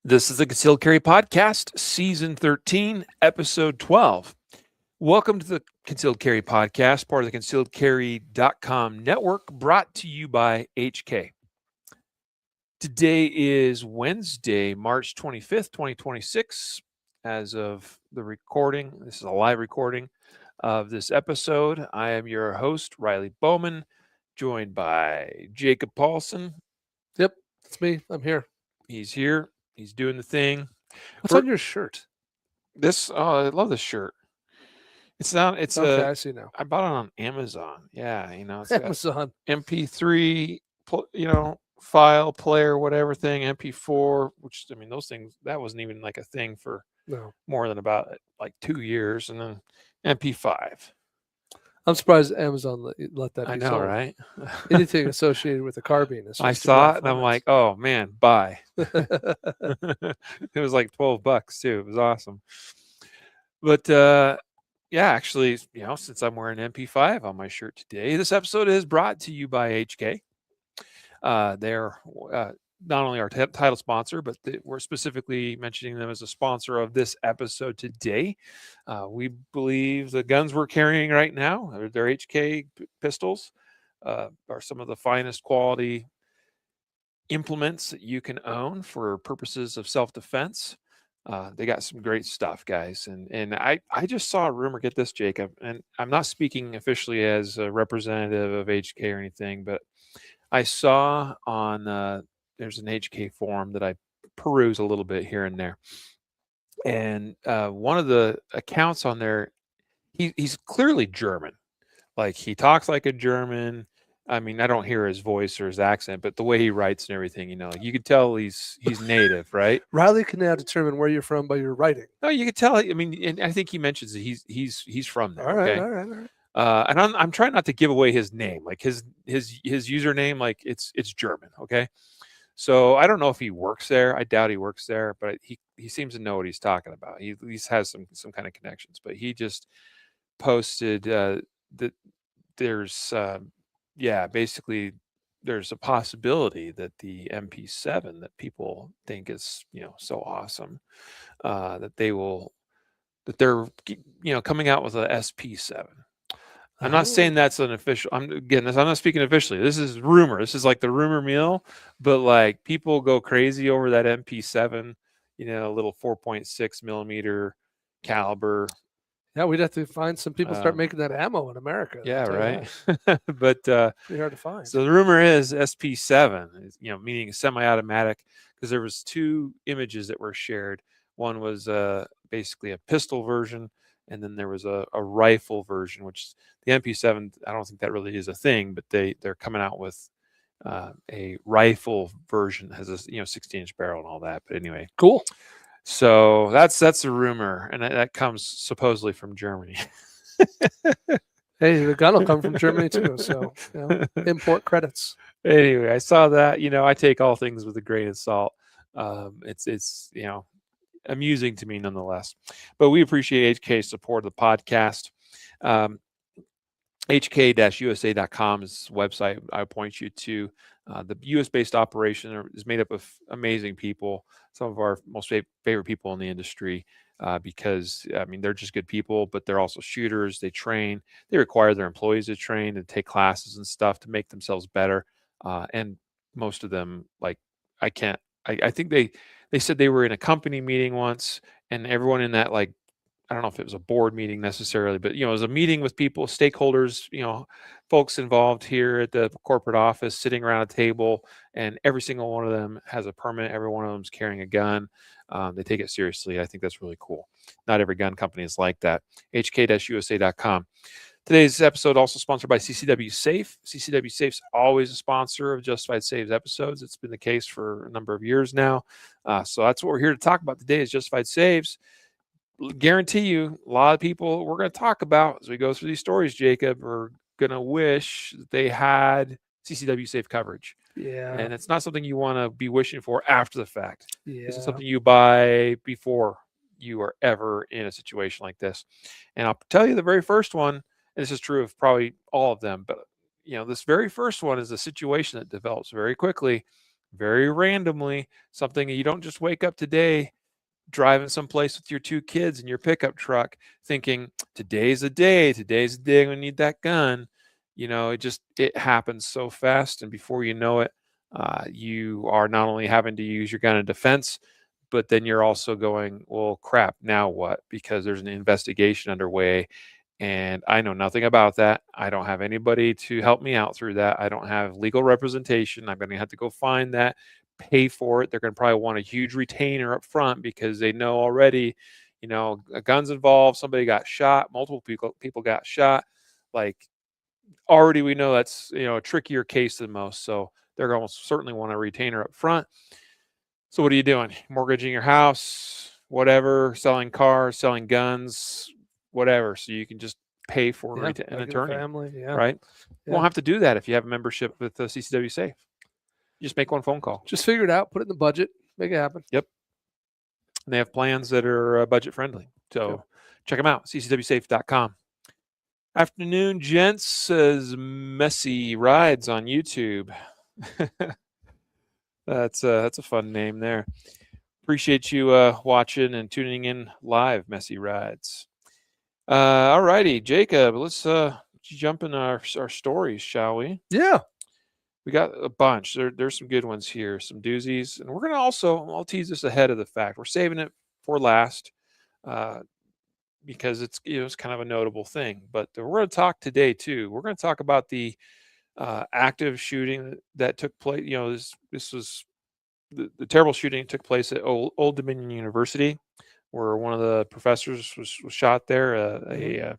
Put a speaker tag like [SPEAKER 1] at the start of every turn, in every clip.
[SPEAKER 1] This is the Concealed Carry Podcast, Season 13, Episode 12. Welcome to the Concealed Carry Podcast, part of the concealedcarry.com network, brought to you by HK. Today is Wednesday, March 25th, 2026. As of the recording, this is a live recording of this episode. I am your host, Riley Bowman, joined by Jacob Paulsen.
[SPEAKER 2] Yep, it's me. I'm here.
[SPEAKER 1] He's here. He's doing the thing.
[SPEAKER 2] What's on your shirt?
[SPEAKER 1] I love this shirt. It's
[SPEAKER 2] Okay, I see now.
[SPEAKER 1] I bought it on Amazon. Yeah, it's
[SPEAKER 2] Amazon.
[SPEAKER 1] got MP3, file player, whatever thing, MP4, which, those things, that wasn't even like a thing for more than about like 2 years. And then MP5.
[SPEAKER 2] I'm surprised Amazon let that be
[SPEAKER 1] I know,
[SPEAKER 2] sold.
[SPEAKER 1] right?
[SPEAKER 2] Anything associated with a carbine is
[SPEAKER 1] I saw it and I'm like, oh man, buy. It was like $12 too. It was awesome. But yeah, actually, since I'm wearing MP5 on my shirt today, this episode is brought to you by HK. They're not only our title sponsor, but we're specifically mentioning them as a sponsor of this episode today. We believe the guns we're carrying right now, they're HK pistols, are some of the finest quality implements that you can own for purposes of self-defense. They got some great stuff, guys. And I just saw a rumor, get this, Jacob, and I'm not speaking officially as a representative of HK or anything, but I saw on there's an HK forum that I peruse a little bit here and there. And one of the accounts on there, he's clearly German. Like, he talks like a German. I mean, I don't hear his voice or his accent, but the way he writes and everything, you could tell he's native, right?
[SPEAKER 2] Riley can now determine where you're from by your writing.
[SPEAKER 1] No, you could tell. I mean, and I think he mentions that he's from there.
[SPEAKER 2] All right,
[SPEAKER 1] okay?
[SPEAKER 2] all right.
[SPEAKER 1] And I'm trying not to give away his name, like his username, like it's German. Okay. So I don't know if he works there. I doubt he works there, but he seems to know what he's talking about. He at least has some kind of connections. But he just posted that there's basically there's a possibility that the MP7 that people think is so awesome that they're coming out with a SP7. I'm not saying that's an official. I'm not speaking officially. This is rumor. This is like the rumor mill, but like people go crazy over that MP7, little 4.6 millimeter caliber.
[SPEAKER 2] Yeah, we'd have to find some people start making that ammo in America.
[SPEAKER 1] Yeah, right. But
[SPEAKER 2] pretty hard to find.
[SPEAKER 1] So the rumor is SP7, meaning semi-automatic, because there was two images that were shared. One was basically a pistol version, and then there was a rifle version, which the MP7, I don't think that really is a thing, but they're coming out with a rifle version that has a 16-inch barrel and all that. But anyway,
[SPEAKER 2] cool.
[SPEAKER 1] So that's a rumor, and that comes supposedly from Germany.
[SPEAKER 2] Hey, the gun will come from Germany too, so import credits.
[SPEAKER 1] Anyway, I saw that. I take all things with a grain of salt. It's amusing to me nonetheless. But we appreciate HK's support of the podcast. HK-USA.com is the website I point you to. The U.S.-based operation is made up of amazing people, some of our most favorite people in the industry, because, they're just good people, but they're also shooters. They train. They require their employees to train and take classes and stuff to make themselves better. And most of them, like, I think they said they were in a company meeting once, and everyone in that, like, I don't know if it was a board meeting necessarily, but, it was a meeting with people, stakeholders, folks involved here at the corporate office sitting around a table, and every single one of them has a permit. Every one of them is carrying a gun. They take it seriously. I think that's really cool. Not every gun company is like that. HK-USA.com. Today's episode also sponsored by CCW Safe. CCW Safe's always a sponsor of Justified Saves episodes. It's been the case for a number of years now. So that's what we're here to talk about today is Justified Saves. Guarantee you, a lot of people we're going to talk about as we go through these stories, Jacob, are going to wish that they had CCW Safe coverage.
[SPEAKER 2] Yeah.
[SPEAKER 1] And it's not something you want to be wishing for after the fact.
[SPEAKER 2] Yeah.
[SPEAKER 1] This is something you buy before you are ever in a situation like this. And I'll tell you the very first one, and this is true of probably all of them, but this very first one is a situation that develops very quickly, very randomly, something you don't just wake up today driving someplace with your 2 kids in your pickup truck thinking, today's the day I'm gonna need that gun. It happens so fast, and before you know it, you are not only having to use your gun in defense, but then you're also going, well, crap, now what? Because there's an investigation underway, and I know nothing about that. I don't have anybody to help me out through that. I don't have legal representation. I'm gonna have to go find that, pay for it. They're gonna probably want a huge retainer up front because they know already, a gun's involved, somebody got shot, multiple people got shot. Like, already we know that's, a trickier case than most. So they're going to certainly want a retainer up front. So what are you doing? Mortgaging your house, whatever, selling cars, selling guns, whatever. So you can just pay for an attorney,
[SPEAKER 2] family,
[SPEAKER 1] right? You won't have to do that if you have a membership with the CCW Safe. You just make one phone call.
[SPEAKER 2] Just figure it out, put it in the budget, make it happen.
[SPEAKER 1] Yep. And they have plans that are budget friendly. So check them out, ccwsafe.com. Afternoon, gents, says Messy Rides on YouTube. That's a fun name there. Appreciate you watching and tuning in live, Messy Rides. All righty, Jacob, let's jump in our stories, shall we?
[SPEAKER 2] Yeah.
[SPEAKER 1] We got a bunch. There's some good ones here, some doozies. And we're going to also, I'll tease this ahead of the fact. We're saving it for last because it's kind of a notable thing. But we're going to talk today, too. We're going to talk about the active shooting that took place. This was the terrible shooting that took place at Old Dominion University, where one of the professors was shot there, a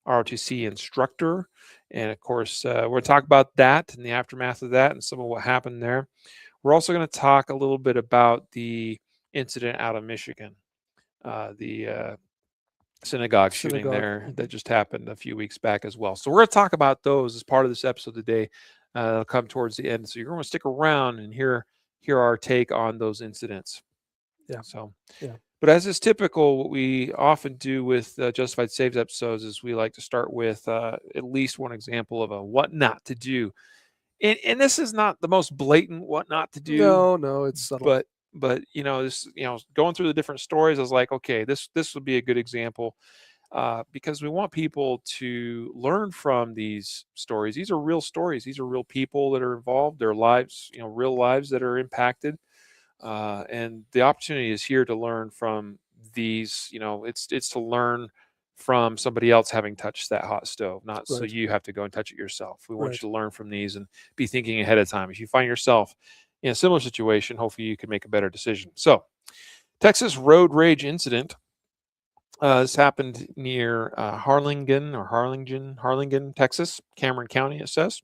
[SPEAKER 1] ROTC instructor. And of course, we're going to talk about that and the aftermath of that and some of what happened there. We're also going to talk a little bit about the incident out of Michigan, the synagogue shooting there that just happened a few weeks back as well. So we're going to talk about those as part of this episode today. That'll come towards the end. So you're going to stick around and hear our take on those incidents.
[SPEAKER 2] Yeah.
[SPEAKER 1] So, But as is typical, what we often do with Justified Saves episodes is we like to start with at least one example of a what not to do. And this is not the most blatant what not to do.
[SPEAKER 2] No, it's subtle.
[SPEAKER 1] But this going through the different stories, I was like, okay, this would be a good example because we want people to learn from these stories. These are real stories. These are real people that are involved. Their lives, real lives that are impacted. And the opportunity is here to learn from these. It's to learn from somebody else having touched that hot stove, not so you have to go and touch it yourself. We want you to learn from these and be thinking ahead of time. If you find yourself in a similar situation, hopefully you can make a better decision. So, Texas road rage incident. This happened near Harlingen, Texas, Cameron County, it says.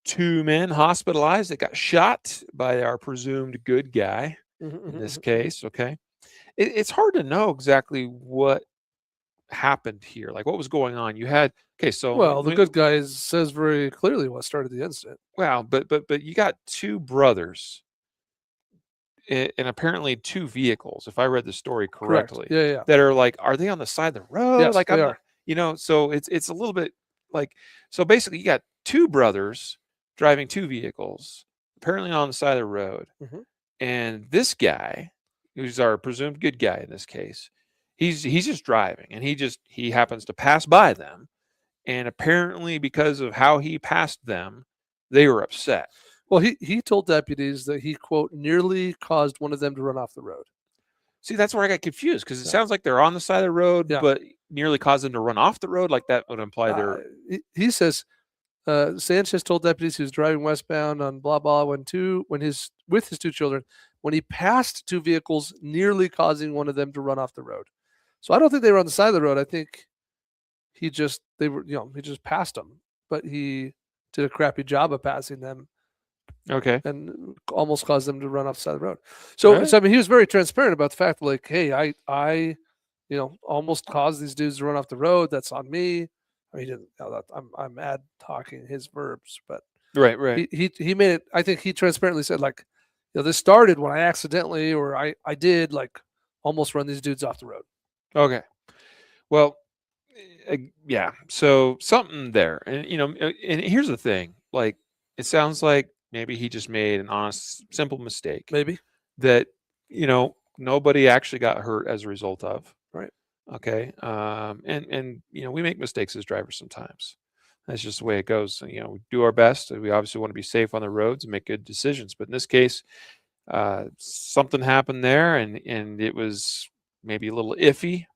[SPEAKER 1] 2 men hospitalized that got shot by our presumed good guy in this case. Okay. It's hard to know exactly what happened here. Like what was going on. You had, so.
[SPEAKER 2] The good guy says very clearly what started the incident.
[SPEAKER 1] Well, but you got 2 brothers and apparently 2 vehicles, if I read the story correctly.
[SPEAKER 2] Correct. Yeah.
[SPEAKER 1] That are like, are they on the side of the road?
[SPEAKER 2] Yes,
[SPEAKER 1] like
[SPEAKER 2] they are.
[SPEAKER 1] So it's a little bit like, so basically you got 2 brothers driving 2 vehicles, apparently on the side of the road. And this guy, who's our presumed good guy in this case, he's just driving and he happens to pass by them. And apparently because of how he passed them, they were upset.
[SPEAKER 2] Well, he told deputies that he, quote, nearly caused one of them to run off the road.
[SPEAKER 1] See, that's where I got confused because it sounds like they're on the side of the road, but nearly caused them to run off the road. Like that would imply they're.
[SPEAKER 2] He says, Sanchez told deputies he was driving westbound on blah blah with his 2 children when he passed 2 vehicles, nearly causing one of them to run off the road. So I don't think they were on the side of the road. I think he just passed them, but he did a crappy job of passing them.
[SPEAKER 1] Okay.
[SPEAKER 2] And almost caused them to run off the side of the road. So I mean, he was very transparent about the fact that, like, hey, I almost caused these dudes to run off the road. That's on me. I mean, he didn't. I'm ad talking his verbs, but
[SPEAKER 1] right.
[SPEAKER 2] He made it. I think he transparently said, like, this started when I accidentally or I did like almost run these dudes off the road.
[SPEAKER 1] Okay. Well, yeah. So something there, and and here's the thing. Like, it sounds like Maybe he just made an honest, simple mistake
[SPEAKER 2] Maybe.
[SPEAKER 1] that, nobody actually got hurt as a result of.
[SPEAKER 2] Right.
[SPEAKER 1] Okay. And we make mistakes as drivers sometimes. That's just the way it goes. We do our best. We obviously want to be safe on the roads and make good decisions. But in this case, something happened there, and it was maybe a little iffy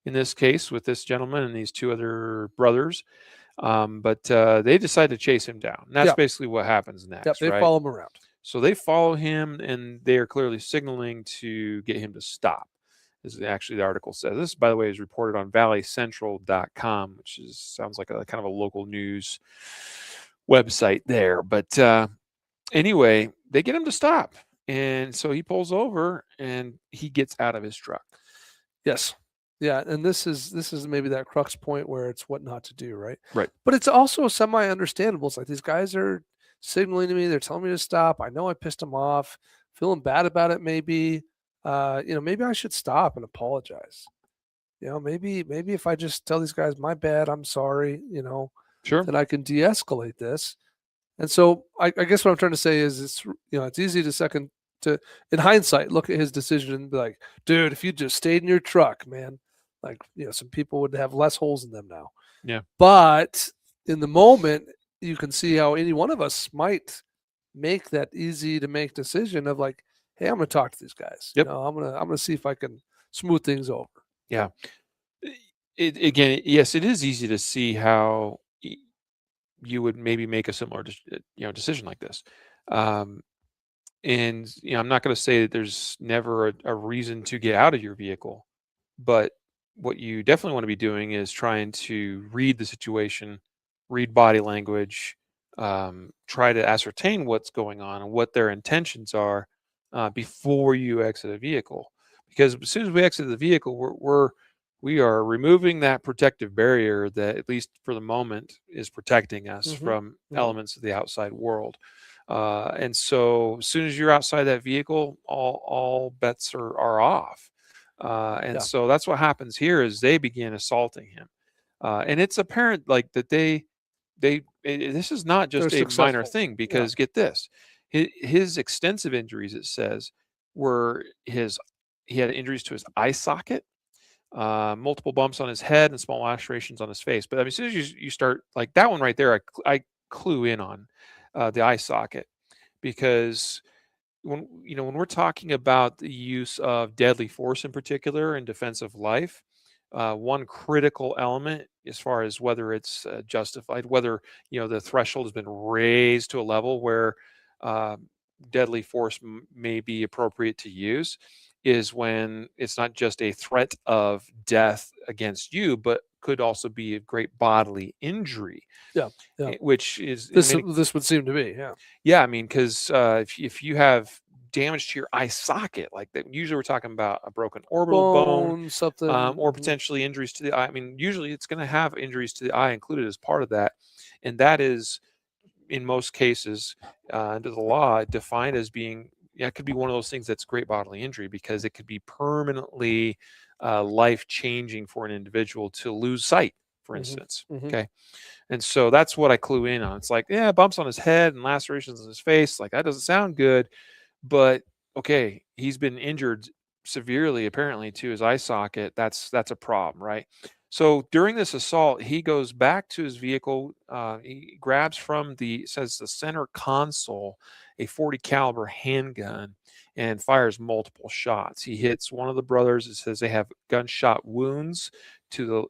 [SPEAKER 1] in this case with this gentleman and these two other brothers. But they decide to chase him down. And that's
[SPEAKER 2] Yep.
[SPEAKER 1] basically what happens
[SPEAKER 2] Yep.
[SPEAKER 1] next,
[SPEAKER 2] They
[SPEAKER 1] right?
[SPEAKER 2] follow him around.
[SPEAKER 1] So they follow him, and they are clearly signaling to get him to stop. This is actually the article says. This, by the way, is reported on valleycentral.com, which sounds like a kind of a local news website there. But anyway, they get him to stop. And so he pulls over and he gets out of his truck.
[SPEAKER 2] Yes. Yeah, and this is maybe that crux point where it's what not to do, right?
[SPEAKER 1] Right.
[SPEAKER 2] But it's also semi-understandable. It's like these guys are signaling to me, they're telling me to stop. I know I pissed them off, feeling bad about it maybe. Maybe I should stop and apologize. Maybe if I just tell these guys, my bad, I'm sorry,
[SPEAKER 1] Sure.
[SPEAKER 2] then I can de-escalate this. And so I guess what I'm trying to say is it's easy to in hindsight look at his decision and be like, dude, if you just stayed in your truck, man, like some people would have less holes in them now.
[SPEAKER 1] Yeah.
[SPEAKER 2] But in the moment, you can see how any one of us might make that easy to make decision of like, hey, I'm gonna talk to these guys.
[SPEAKER 1] Yep.
[SPEAKER 2] I'm gonna see if I can smooth things over.
[SPEAKER 1] Yeah. Again, yes, it is easy to see how you would maybe make a similar decision like this. Um, and I'm not going to say that there's never a reason to get out of your vehicle, but what you definitely want to be doing is trying to read the situation, read body language, try to ascertain what's going on and what their intentions are before you exit a vehicle. Because as soon as we exit the vehicle, we are removing that protective barrier that, at least for the moment, is protecting us from elements of the outside world. And so as soon as you're outside that vehicle, all bets are off. So that's what happens here is they begin assaulting him. And it's apparent like that this is not just
[SPEAKER 2] They're
[SPEAKER 1] a minor
[SPEAKER 2] successful.
[SPEAKER 1] thing, because get this, his extensive injuries, it says, were he had injuries to his eye socket, multiple bumps on his head, and small lacerations on his face. But I mean, as soon as you start like that one right there, I clue in on the eye socket, because when we're talking about the use of deadly force in particular in defense of life, one critical element, as far as whether it's justified, whether the threshold has been raised to a level where uh, deadly force may be appropriate to use, is when it's not just a threat of death against you, but could also be a great bodily injury.
[SPEAKER 2] Yeah.
[SPEAKER 1] Which is
[SPEAKER 2] This would seem to be, yeah.
[SPEAKER 1] Yeah, I mean, because if you have damage to your eye socket like that, usually we're talking about a broken orbital bone,
[SPEAKER 2] Something.
[SPEAKER 1] or potentially injuries to the eye. I mean, usually it's going to have injuries to the eye included as part of that, and that is, in most cases, under the law, defined as being, it could be one of those things that's great bodily injury, because it could be permanently life changing for an individual to lose sight, for instance. Okay. And so that's what I clue in on. It's like, yeah, bumps on his head and lacerations on his face. Like, that doesn't sound good. But okay, he's been injured severely, apparently, to his eye socket. That's a problem, right? So during this assault, he goes back to his vehicle. He grabs from the center console a 40 caliber handgun and fires multiple shots. He hits one of the brothers. It says they have gunshot wounds to the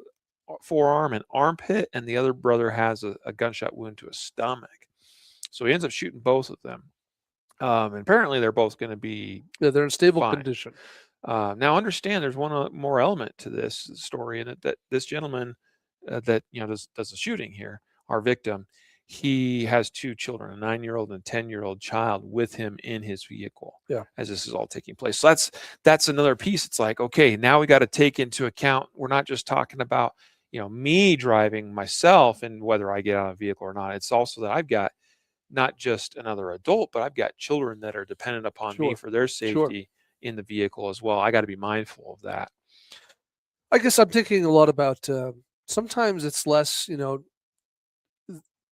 [SPEAKER 1] forearm and armpit, and the other brother has a gunshot wound to his stomach. So he ends up shooting both of them. And apparently they're both going to be
[SPEAKER 2] they're in stable
[SPEAKER 1] fine.
[SPEAKER 2] condition.
[SPEAKER 1] Now understand, there's one more element to this story, in it, that this gentleman that does the shooting here, our victim, he has two children, a 9-year-old and a 10-year-old child, with him in his vehicle.
[SPEAKER 2] Yeah.
[SPEAKER 1] As this is all taking place. So that's another piece. It's like, okay, now we got to take into account, we're not just talking about me driving myself and whether I get out of a vehicle or not. It's also that I've got not just another adult, but I've got children that are dependent upon me for their safety in the vehicle as well. I got to be mindful of that.
[SPEAKER 2] I guess I'm thinking a lot about sometimes it's less,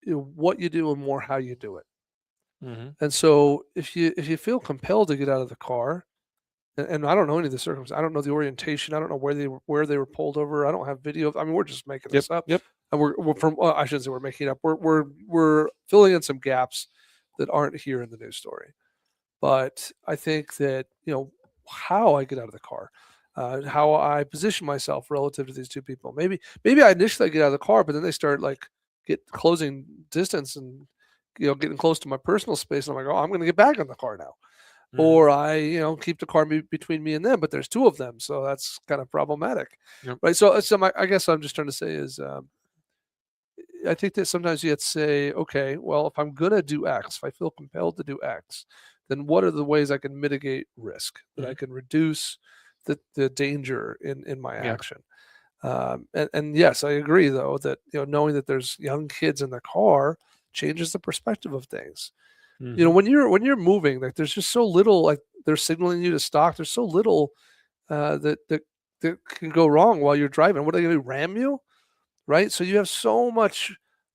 [SPEAKER 2] what you do and more how you do it.
[SPEAKER 1] Mhm.
[SPEAKER 2] And so if you feel compelled to get out of the car, and I don't know any of the circumstances, I don't know the orientation, I don't know where they were pulled over, I don't have video. I mean, we're just making
[SPEAKER 1] Yep.
[SPEAKER 2] this up,
[SPEAKER 1] Yep.
[SPEAKER 2] and we're from. Well, I shouldn't say we're making it up. We're filling in some gaps that aren't here in the news story. But I think that how I get out of the car, how I position myself relative to these two people. Maybe I initially get out of the car, but then they start like get closing distance and getting close to my personal space. And I'm like, oh, I'm going to get back in the car now.
[SPEAKER 1] Mhm.
[SPEAKER 2] Or I keep the car between me and them, but there's two of them, so that's kind of problematic,
[SPEAKER 1] Yep.
[SPEAKER 2] right? So I guess what I'm just trying to say is I think that sometimes you have to say, okay, well, if I'm going to do X, if I feel compelled to do X, then what are the ways I can mitigate risk, that I
[SPEAKER 1] Mhm.
[SPEAKER 2] can reduce the danger in my
[SPEAKER 1] Yeah.
[SPEAKER 2] action? And yes, I agree though that knowing that there's young kids in the car changes the perspective of things.
[SPEAKER 1] Mhm.
[SPEAKER 2] When you're moving, like there's just so little, like they're signaling you to stop. There's so little that can go wrong while you're driving. What are they going to do? Ram you? Right? So you have so much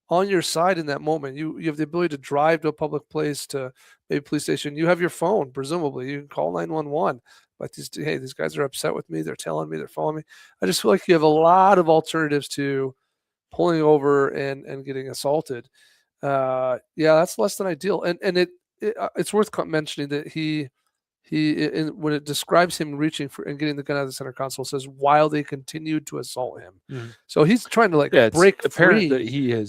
[SPEAKER 2] on your side in that moment. You have the ability to drive to a public place, to maybe police station. You have your phone, presumably. You can call 911. But these guys are upset with me. They're telling me, they're following me. I just feel like you have a lot of alternatives to pulling over and getting assaulted. Yeah, that's less than ideal. It's worth mentioning that when it describes him reaching for and getting the gun out of the center console, says while they continued to assault him.
[SPEAKER 1] Mhm.
[SPEAKER 2] So he's trying to like
[SPEAKER 1] Yeah, it's
[SPEAKER 2] break
[SPEAKER 1] apparent that
[SPEAKER 2] free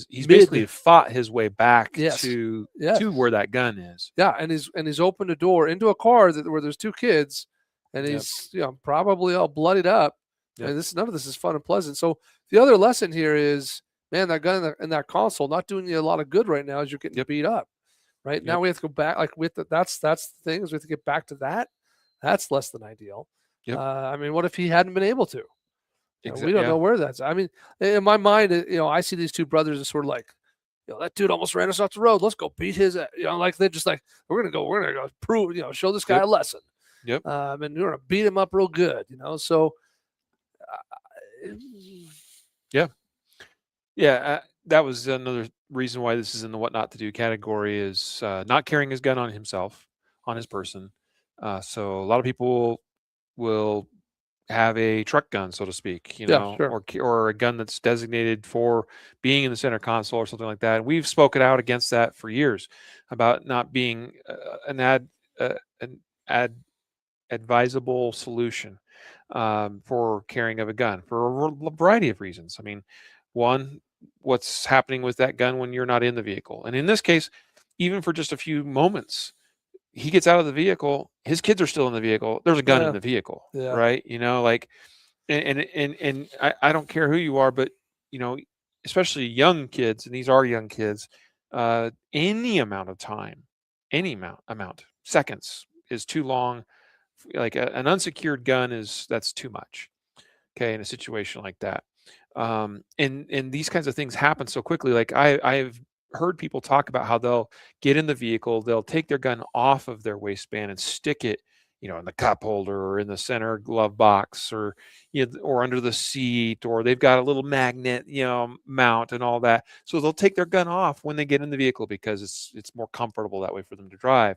[SPEAKER 1] he's basically
[SPEAKER 2] mid.
[SPEAKER 1] fought his way back
[SPEAKER 2] Yes,
[SPEAKER 1] to
[SPEAKER 2] yes,
[SPEAKER 1] where that gun is.
[SPEAKER 2] yeah, and he's opened a door into a car where there's two kids, and
[SPEAKER 1] Yep.
[SPEAKER 2] he's probably all bloodied up.
[SPEAKER 1] Yep.
[SPEAKER 2] And none of this is fun and pleasant. So the other lesson here is, man, that gun in that console not doing you a lot of good right now as you're getting
[SPEAKER 1] Yep.
[SPEAKER 2] beat up. Right now
[SPEAKER 1] Yep.
[SPEAKER 2] we have to go back, like that's the thing, is we have to get back to that. That's less than ideal.
[SPEAKER 1] Yep.
[SPEAKER 2] I mean, what if he hadn't been able to? We don't
[SPEAKER 1] Yeah.
[SPEAKER 2] know where that's. I mean, in my mind, I see these two brothers as sort of like, that dude almost ran us off the road. Let's go beat his. Like they're just like, we're gonna go prove, show this guy
[SPEAKER 1] Yep.
[SPEAKER 2] a lesson.
[SPEAKER 1] Yep.
[SPEAKER 2] And we're gonna beat him up real good. So
[SPEAKER 1] Yeah. Yeah. That was another reason why this is in the what not to do category is not carrying his gun on himself, on his person. So a lot of people will have a truck gun, so to speak,
[SPEAKER 2] yeah, sure.
[SPEAKER 1] or a gun that's designated for being in the center console or something like that. And we've spoken out against that for years about not being an advisable solution for carrying of a gun for a variety of reasons. I mean, one, what's happening with that gun when you're not in the vehicle, and in this case, even for just a few moments, he gets out of the vehicle, his kids are still in the vehicle, there's a gun in
[SPEAKER 2] Yeah,
[SPEAKER 1] the vehicle,
[SPEAKER 2] yeah,
[SPEAKER 1] right? Like, and I don't care who you are, but you know, especially young kids, and these are young kids, any amount of time, any amount, seconds is too long. Like an unsecured gun that's too much. Okay, in a situation like that, and these kinds of things happen so quickly. Like I've heard people talk about how they'll get in the vehicle, they'll take their gun off of their waistband and stick it, in the cup holder or in the center glove box, or or under the seat, or they've got a little magnet, mount and all that. So they'll take their gun off when they get in the vehicle because it's more comfortable that way for them to drive.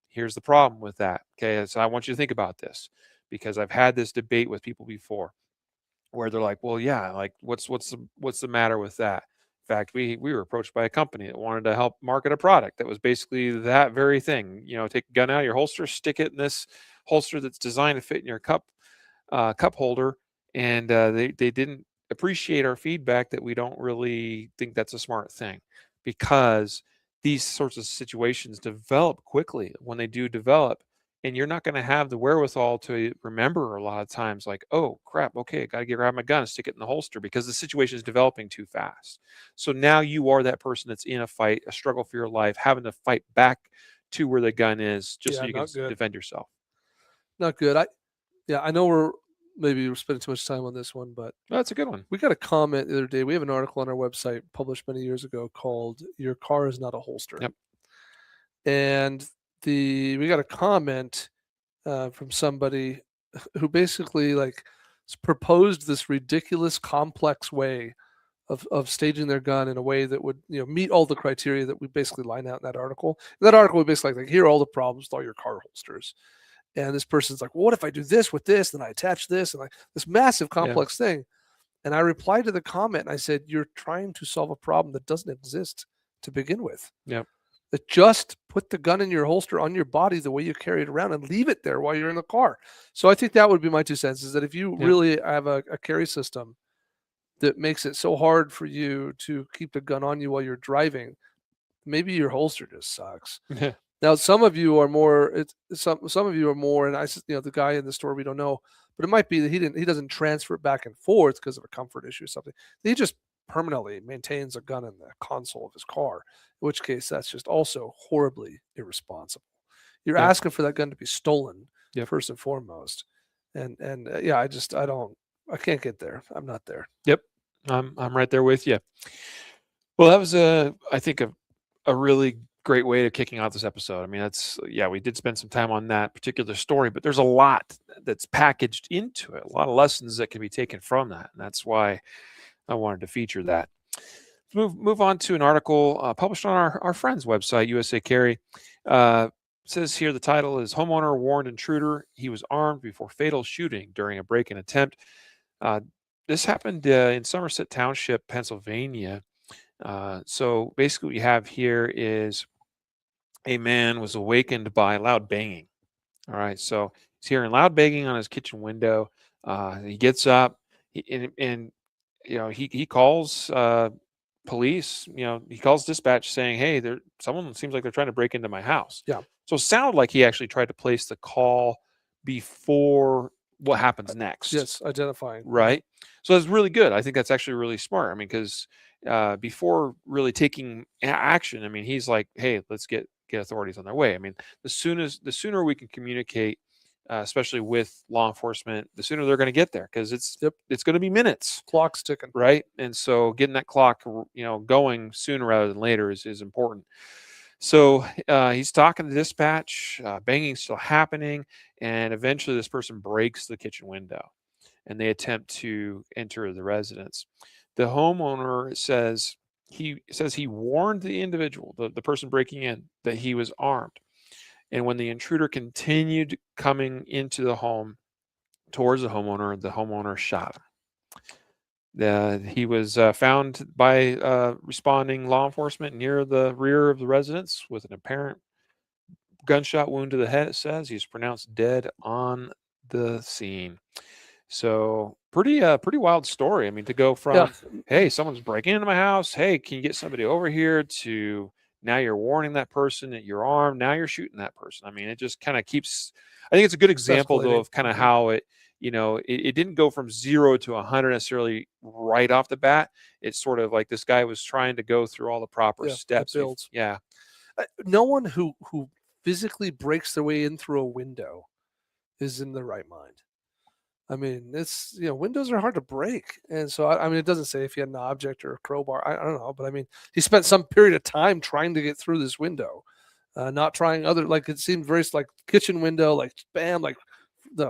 [SPEAKER 1] Here's the problem with that. Okay, so I want you to think about this because I've had this debate with people before where they're like, "Well, yeah, like what's the matter with that?" In fact, we were approached by a company that wanted to help market a product that was basically that very thing. Take a gun out of your holster, stick it in this holster that's designed to fit in your cup holder, and they didn't appreciate our feedback that we don't really think that's a smart thing because these sorts of situations develop quickly when they do develop, and you're not going to have the wherewithal to remember a lot of times like, oh crap, okay, I got to get grab my gun and stick it in the holster because the situation is developing too fast. So now you are that person that's in a fight, a struggle for your life, having to fight back to where the gun is just so
[SPEAKER 2] yeah.
[SPEAKER 1] you can
[SPEAKER 2] Not good.
[SPEAKER 1] defend yourself.
[SPEAKER 2] Not good. I know we're spending too much time on this one, but
[SPEAKER 1] Well, that's a good one.
[SPEAKER 2] we got a comment the other day. We have an article on our website published many years ago called "Your Car Is Not a Holster,"
[SPEAKER 1] Yep.
[SPEAKER 2] and we got a comment from somebody who basically like proposed this ridiculous, complex way of staging their gun in a way that would meet all the criteria that we basically line out in that article. In that article, we basically like here are all the problems with all your car holsters. And this person's like, well, what if I do this with this? Then I attach this and like this massive complex thing. And I replied to the comment and I said, you're trying to solve a problem that doesn't exist to begin with.
[SPEAKER 1] Yep.
[SPEAKER 2] That just put the gun in your holster on your body the way you carry it around and leave it there while you're in the car. So I think that would be my 2 cents, is that if you really have a carry system that makes it so hard for you to keep the gun on you while you're driving, maybe your holster just sucks. Now, some of you are more. Some of you are more, and the guy in the store, we don't know, but it might be that he doesn't transfer it back and forth because of a comfort issue or something. He just permanently maintains a gun in the console of his car, in which case that's just also horribly irresponsible. You're asking for that gun to be stolen first and foremost, and I can't get there. I'm not there.
[SPEAKER 1] Yep, I'm right there with you. Well, that was I think a really great way of kicking off this episode. I mean, we did spend some time on that particular story, but there's a lot that's packaged into it, a lot of lessons that can be taken from that, and that's why I wanted to feature that. Move on to an article published on our friend's website, USA Carry. Says here the title is "Homeowner Warned Intruder He Was Armed Before Fatal Shooting During a Break-in Attempt." This happened in Somerset Township, Pennsylvania. So basically what you have here is a man was awakened by loud banging. All right. So he's hearing loud banging on his kitchen window. He gets up and he calls police. He calls dispatch saying, "Hey, someone seems like they're trying to break into my house."
[SPEAKER 2] Yeah.
[SPEAKER 1] So it sounded like he actually tried to place the call before what happens next.
[SPEAKER 2] Yes, identifying.
[SPEAKER 1] Right. So that's really good. I think that's actually really smart. I mean, because before really taking action, I mean, he's like, "Hey, let's get authorities on their way." I mean, the sooner we can communicate, especially with law enforcement, the sooner they're going to get there, because it's going to be minutes.
[SPEAKER 2] Clock's ticking.
[SPEAKER 1] Right. And so getting that clock, going sooner rather than later is important. So he's talking to dispatch, banging's still happening, and eventually this person breaks the kitchen window and they attempt to enter the residence. The homeowner says he warned the individual, the person breaking in, that he was armed. And when the intruder continued coming into the home towards the homeowner shot him. He was found by responding law enforcement near the rear of the residence with an apparent gunshot wound to the head. It says he's pronounced dead on the scene. So pretty wild story. I mean, to go from hey, someone's breaking into my house, hey, can you get somebody over here, to now you're warning that person that you're armed, now you're shooting that person. I mean, it just kind of keeps. I think it's a good example though of kind of how it didn't go from 0 to 100 necessarily right off the bat. It's sort of like this guy was trying to go through all the proper steps.
[SPEAKER 2] Builds.
[SPEAKER 1] Yeah.
[SPEAKER 2] No one who physically breaks their way in through a window is in the right mind. I mean, it's, windows are hard to break. And so, I mean, it doesn't say if he had an object or a crowbar. I don't know. But I mean, he spent some period of time trying to get through this window, not trying like it seemed very like kitchen window, like bam, like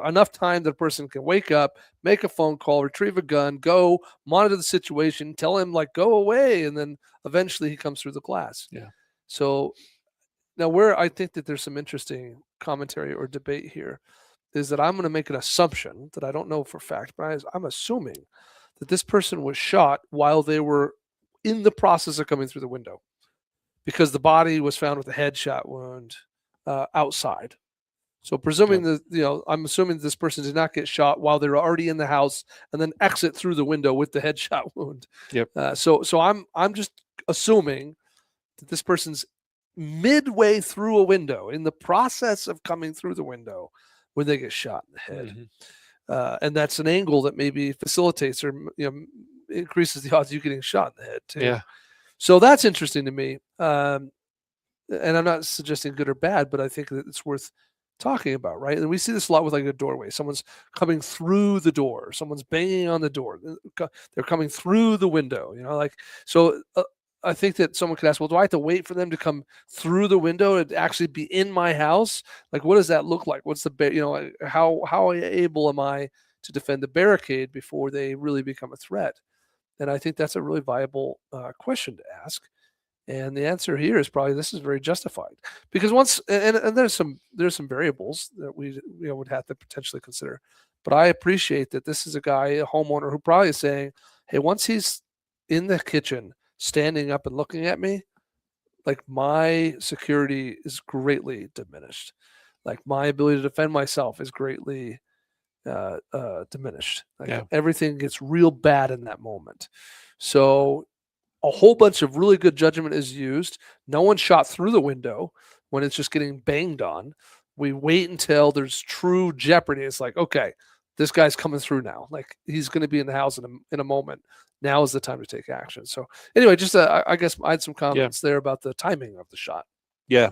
[SPEAKER 2] enough time that a person can wake up, make a phone call, retrieve a gun, go monitor the situation, tell him like, go away. And then eventually he comes through the glass.
[SPEAKER 1] Yeah.
[SPEAKER 2] So now where I think that there's some interesting commentary or debate here is that I'm going to make an assumption that I don't know for fact, but I'm assuming that this person was shot while they were in the process of coming through the window, because the body was found with a headshot wound outside. So presuming that, I'm assuming this person did not get shot while they were already in the house and then exit through the window with the headshot wound.
[SPEAKER 1] Yep.
[SPEAKER 2] So I'm just assuming that this person's midway through a window, in the process of coming through the window, when they get shot in the head. Mm-hmm. And that's an angle that maybe facilitates or increases the odds of you getting shot in the head too.
[SPEAKER 1] Yeah.
[SPEAKER 2] So that's interesting to me. And I'm not suggesting good or bad, but I think that it's worth talking about, right? And we see this a lot with like a doorway. Someone's coming through the door. Someone's banging on the door. They're coming through the window, so I think that someone could ask, well, do I have to wait for them to come through the window to actually be in my house? Like, what does that look like? What's the, how able am I to defend the barricade before they really become a threat? And I think that's a really viable question to ask. And the answer here is probably this is very justified because once and there's some variables that we would have to potentially consider. But I appreciate that this is a guy, a homeowner, who probably is saying, "Hey, once he's in the kitchen, standing up and looking at me, like my security is greatly diminished. Like my ability to defend myself is greatly diminished. Like
[SPEAKER 1] Yeah.
[SPEAKER 2] everything gets real bad in that moment." So a whole bunch of really good judgment is used. No one shot through the window when it's just getting banged on. We wait until there's true jeopardy. It's like, okay, this guy's coming through now. Like he's going to be in the house in a moment. Now is the time to take action. So anyway, just I guess I had some
[SPEAKER 1] Yeah.
[SPEAKER 2] comments there about the timing of the shot.
[SPEAKER 1] Yeah.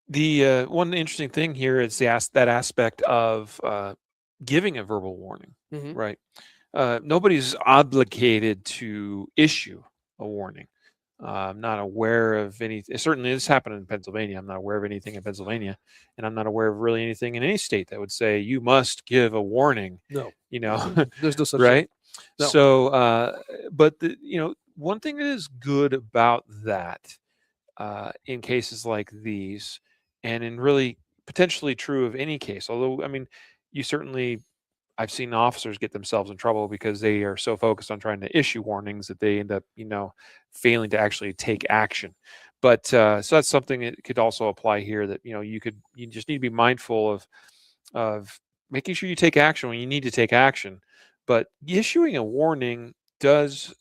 [SPEAKER 1] The one interesting thing here is that aspect of giving a verbal warning,
[SPEAKER 2] Mhm.
[SPEAKER 1] right? Nobody's obligated to issue a warning. I'm not aware of any. Certainly, this happened in Pennsylvania. I'm not aware of anything in Pennsylvania, and I'm not aware of really anything in any state that would say you must give a warning.
[SPEAKER 2] No,
[SPEAKER 1] You know,
[SPEAKER 2] there's no such thing.
[SPEAKER 1] right?
[SPEAKER 2] No.
[SPEAKER 1] So, but one thing that is good about that in cases like these, and in really potentially true of any case. Although, I mean, you certainly I've seen officers get themselves in trouble because they are so focused on trying to issue warnings that they end up, failing to actually take action. But so that's something that could also apply here. That you just need to be mindful of making sure you take action when you need to take action. But issuing a warning does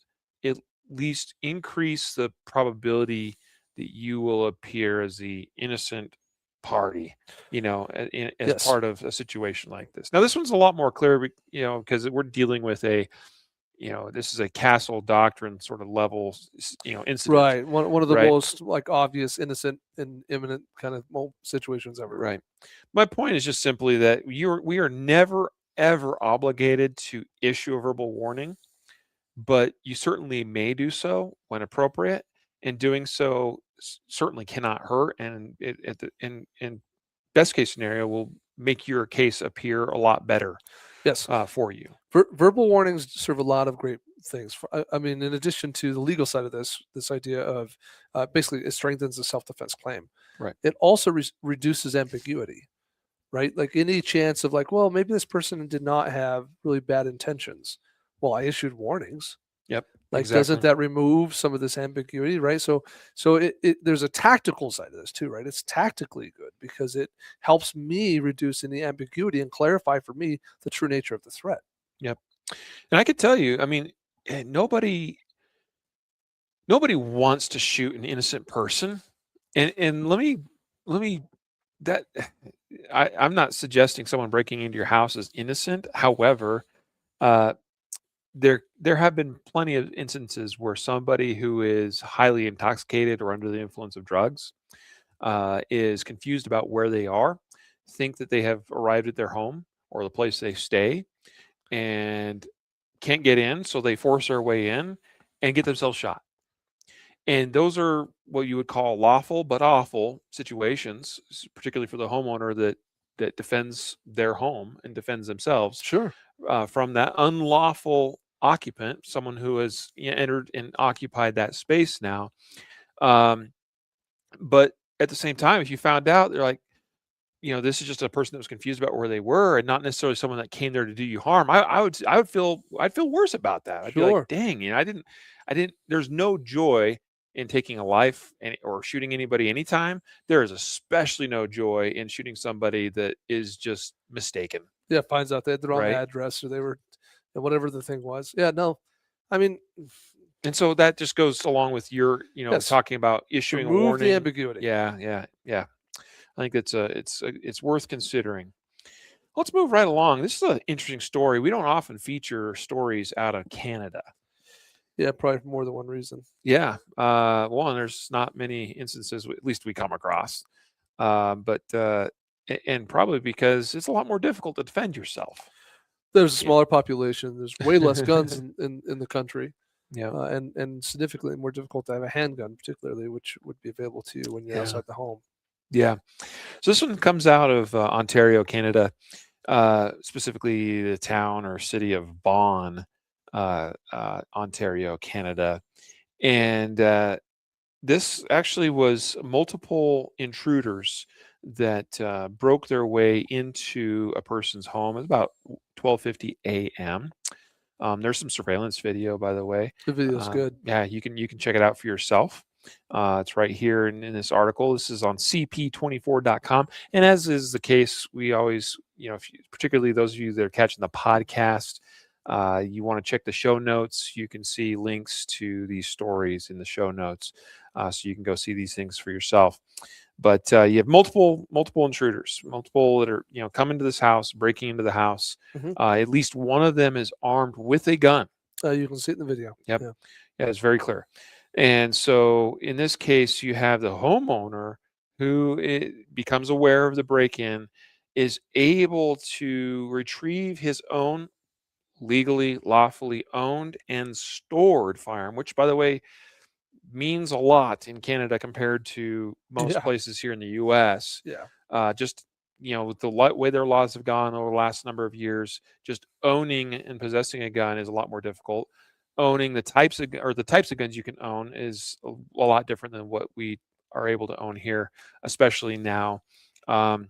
[SPEAKER 1] at least increase the probability that you will appear as the innocent party, as
[SPEAKER 2] Yes.
[SPEAKER 1] part of a situation like this. Now, this one's a lot more clear, because we're dealing with this is a castle doctrine sort of level, incident,
[SPEAKER 2] Right. One of the
[SPEAKER 1] right?
[SPEAKER 2] most like obvious, innocent, and imminent kind of situations ever.
[SPEAKER 1] Right. My point is just simply that we are never ever obligated to issue a verbal warning, but you certainly may do so when appropriate, and doing so certainly cannot hurt, and in best case scenario will make your case appear a lot better
[SPEAKER 2] Yes.
[SPEAKER 1] for you.
[SPEAKER 2] Verbal warnings serve a lot of great things. I mean, in addition to the legal side of this idea of basically it strengthens the self-defense claim.
[SPEAKER 1] Right.
[SPEAKER 2] It also reduces ambiguity, right? Like any chance of like, well, maybe this person did not have really bad intentions. Well, I issued warnings.
[SPEAKER 1] Yep.
[SPEAKER 2] Like,
[SPEAKER 1] Exactly.
[SPEAKER 2] doesn't that remove some of this ambiguity, right? So there's a tactical side of this too, right? It's tactically good because it helps me reduce any ambiguity and clarify for me the true nature of the threat.
[SPEAKER 1] Yep. And I could tell you, I mean, nobody wants to shoot an innocent person. And let me that I'm not suggesting someone breaking into your house is innocent. However, uh, there have been plenty of instances where somebody who is highly intoxicated or under the influence of drugs is confused about where they are, think that they have arrived at their home or the place they stay, and can't get in, so they force their way in and get themselves shot. And those are what you would call lawful but awful situations, particularly for the homeowner that defends their home and defends themselves
[SPEAKER 2] Sure.
[SPEAKER 1] from that unlawful occupant, someone who has entered and occupied that space now. Um, but at the same time, if you found out, they're like, this is just a person that was confused about where they were, and not necessarily someone that came there to do you harm. I'd feel worse about that. I'd be like,
[SPEAKER 2] Sure.
[SPEAKER 1] dang, I didn't. There's no joy in taking a life or shooting anybody anytime. There is especially no joy in shooting somebody that is just mistaken,
[SPEAKER 2] Yeah, finds out they had the wrong
[SPEAKER 1] right?
[SPEAKER 2] address or they were whatever the thing was. Yeah, no. I mean,
[SPEAKER 1] And so that just goes along with your,
[SPEAKER 2] yes,
[SPEAKER 1] talking about issuing a
[SPEAKER 2] remove the
[SPEAKER 1] warning.
[SPEAKER 2] ambiguity.
[SPEAKER 1] Yeah, yeah, yeah. I think it's worth considering. Let's move right along. This is an interesting story. We don't often feature stories out of Canada.
[SPEAKER 2] Yeah, probably for more than one reason.
[SPEAKER 1] Yeah. One, there's not many instances, at least we come across. And probably because it's a lot more difficult to defend yourself.
[SPEAKER 2] There's a
[SPEAKER 1] Yeah.
[SPEAKER 2] smaller population. There's way less guns in the country,
[SPEAKER 1] Yeah.
[SPEAKER 2] and significantly more difficult to have a handgun, particularly, which would be available to you when you're
[SPEAKER 1] Yeah.
[SPEAKER 2] outside the home.
[SPEAKER 1] Yeah. So this one comes out of Ontario, Canada, specifically the town or city of Bonn. Ontario, Canada. And this actually was multiple intruders that broke their way into a person's home. It was about 12:50 a.m. There's some surveillance video, by the way.
[SPEAKER 2] The video's good.
[SPEAKER 1] Yeah, you can check it out for yourself. It's right here in this article. This is on cp24.com. And as is the case, we always, if you, particularly those of you that are catching the podcast, you want to check the show notes. You can see links to these stories in the show notes, so you can go see these things for yourself. But you have multiple intruders, multiple that are coming to this house, breaking into the house.
[SPEAKER 2] Mhm.
[SPEAKER 1] At least one of them is armed with a gun.
[SPEAKER 2] You can see it in the video.
[SPEAKER 1] Yep.
[SPEAKER 2] Yeah.
[SPEAKER 1] Yeah, it's very clear. And so in this case, you have the homeowner who becomes aware of the break-in, is able to retrieve his own legally, lawfully owned and stored firearm, which, by the way, means a lot in Canada compared to most
[SPEAKER 2] Yeah.
[SPEAKER 1] places here in the U.S.
[SPEAKER 2] Yeah.
[SPEAKER 1] Just with the way their laws have gone over the last number of years, just owning and possessing a gun is a lot more difficult. Owning the types of guns you can own is a lot different than what we are able to own here, especially now. And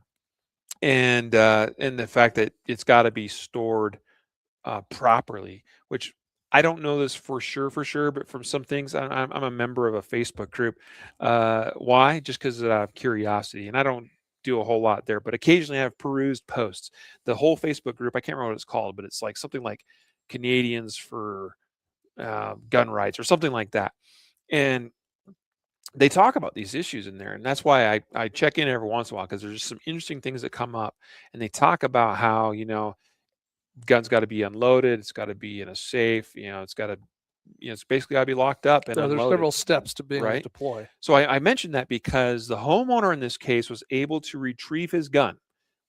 [SPEAKER 1] the fact that it's got to be stored properly, which I don't know this for sure, but from some things, I'm a member of a Facebook group. Why? Just because of curiosity, and I don't do a whole lot there, but occasionally I've perused posts. The whole Facebook group, I can't remember what it's called, but it's like something like Canadians for gun rights or something like that, and they talk about these issues in there, and that's why I check in every once in a while, because there's just some interesting things that come up, and they talk about how gun's got to be unloaded. It's got to be in a safe. It's got to, it's basically got to be locked up and
[SPEAKER 2] There's
[SPEAKER 1] unloaded.
[SPEAKER 2] several steps to being able to
[SPEAKER 1] Right.
[SPEAKER 2] deploy.
[SPEAKER 1] So I mentioned that because the homeowner in this case was able to retrieve his gun,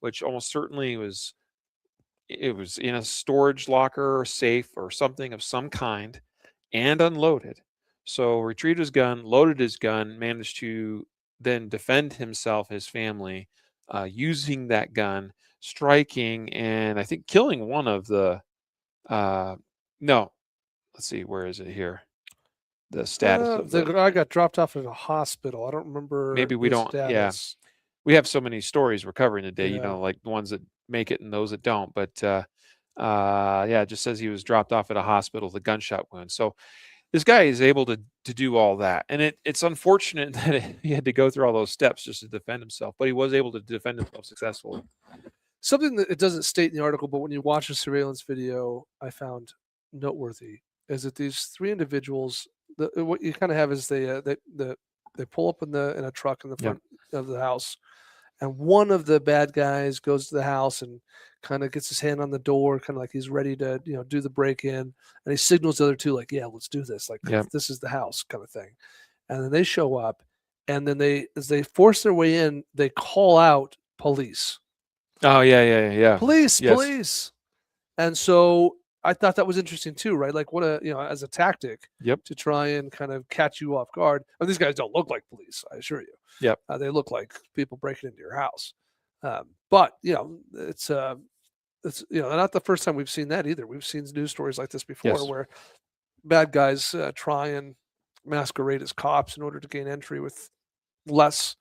[SPEAKER 1] which almost certainly was in a storage locker or safe or something of some kind, and unloaded. So retrieved his gun, loaded his gun, managed to then defend himself, his family, using that gun, striking and I think killing one of the. No, let's see, where is it here? The status of
[SPEAKER 2] The
[SPEAKER 1] the.
[SPEAKER 2] guy got dropped off at a hospital. I don't remember
[SPEAKER 1] Maybe we
[SPEAKER 2] his
[SPEAKER 1] don't. Yeah,
[SPEAKER 2] status.
[SPEAKER 1] we have so many stories we're covering today.
[SPEAKER 2] Yeah.
[SPEAKER 1] Like the ones that make it and those that don't. But yeah, it just says he was dropped off at a hospital with a gunshot wound. So this guy is able to do all that, and it's unfortunate that he had to go through all those steps just to defend himself, but he was able to defend himself successfully.
[SPEAKER 2] Something that it doesn't state in the article, but when you watch a surveillance video, I found noteworthy is that these three individuals, what you kind of have is they pull up in a truck in the
[SPEAKER 1] Yep.
[SPEAKER 2] front of the house, and one of the bad guys goes to the house and kind of gets his hand on the door, kind of like he's ready to do the break in, and he signals the other two like, yeah, let's do this, like
[SPEAKER 1] Yep.
[SPEAKER 2] this is the house kind of thing, and then they show up, and then as they force their way in, they call out police.
[SPEAKER 1] Oh yeah.
[SPEAKER 2] Police,
[SPEAKER 1] Yes.
[SPEAKER 2] police. And so I thought that was interesting too, right? Like what as a tactic
[SPEAKER 1] Yep.
[SPEAKER 2] to try and kind of catch you off guard. And these guys don't look like police, I assure you.
[SPEAKER 1] Yep.
[SPEAKER 2] They look like people breaking into your house. But it's not the first time we've seen that either. We've seen news stories like this before
[SPEAKER 1] Yes.
[SPEAKER 2] where bad guys try and masquerade as cops in order to gain entry with less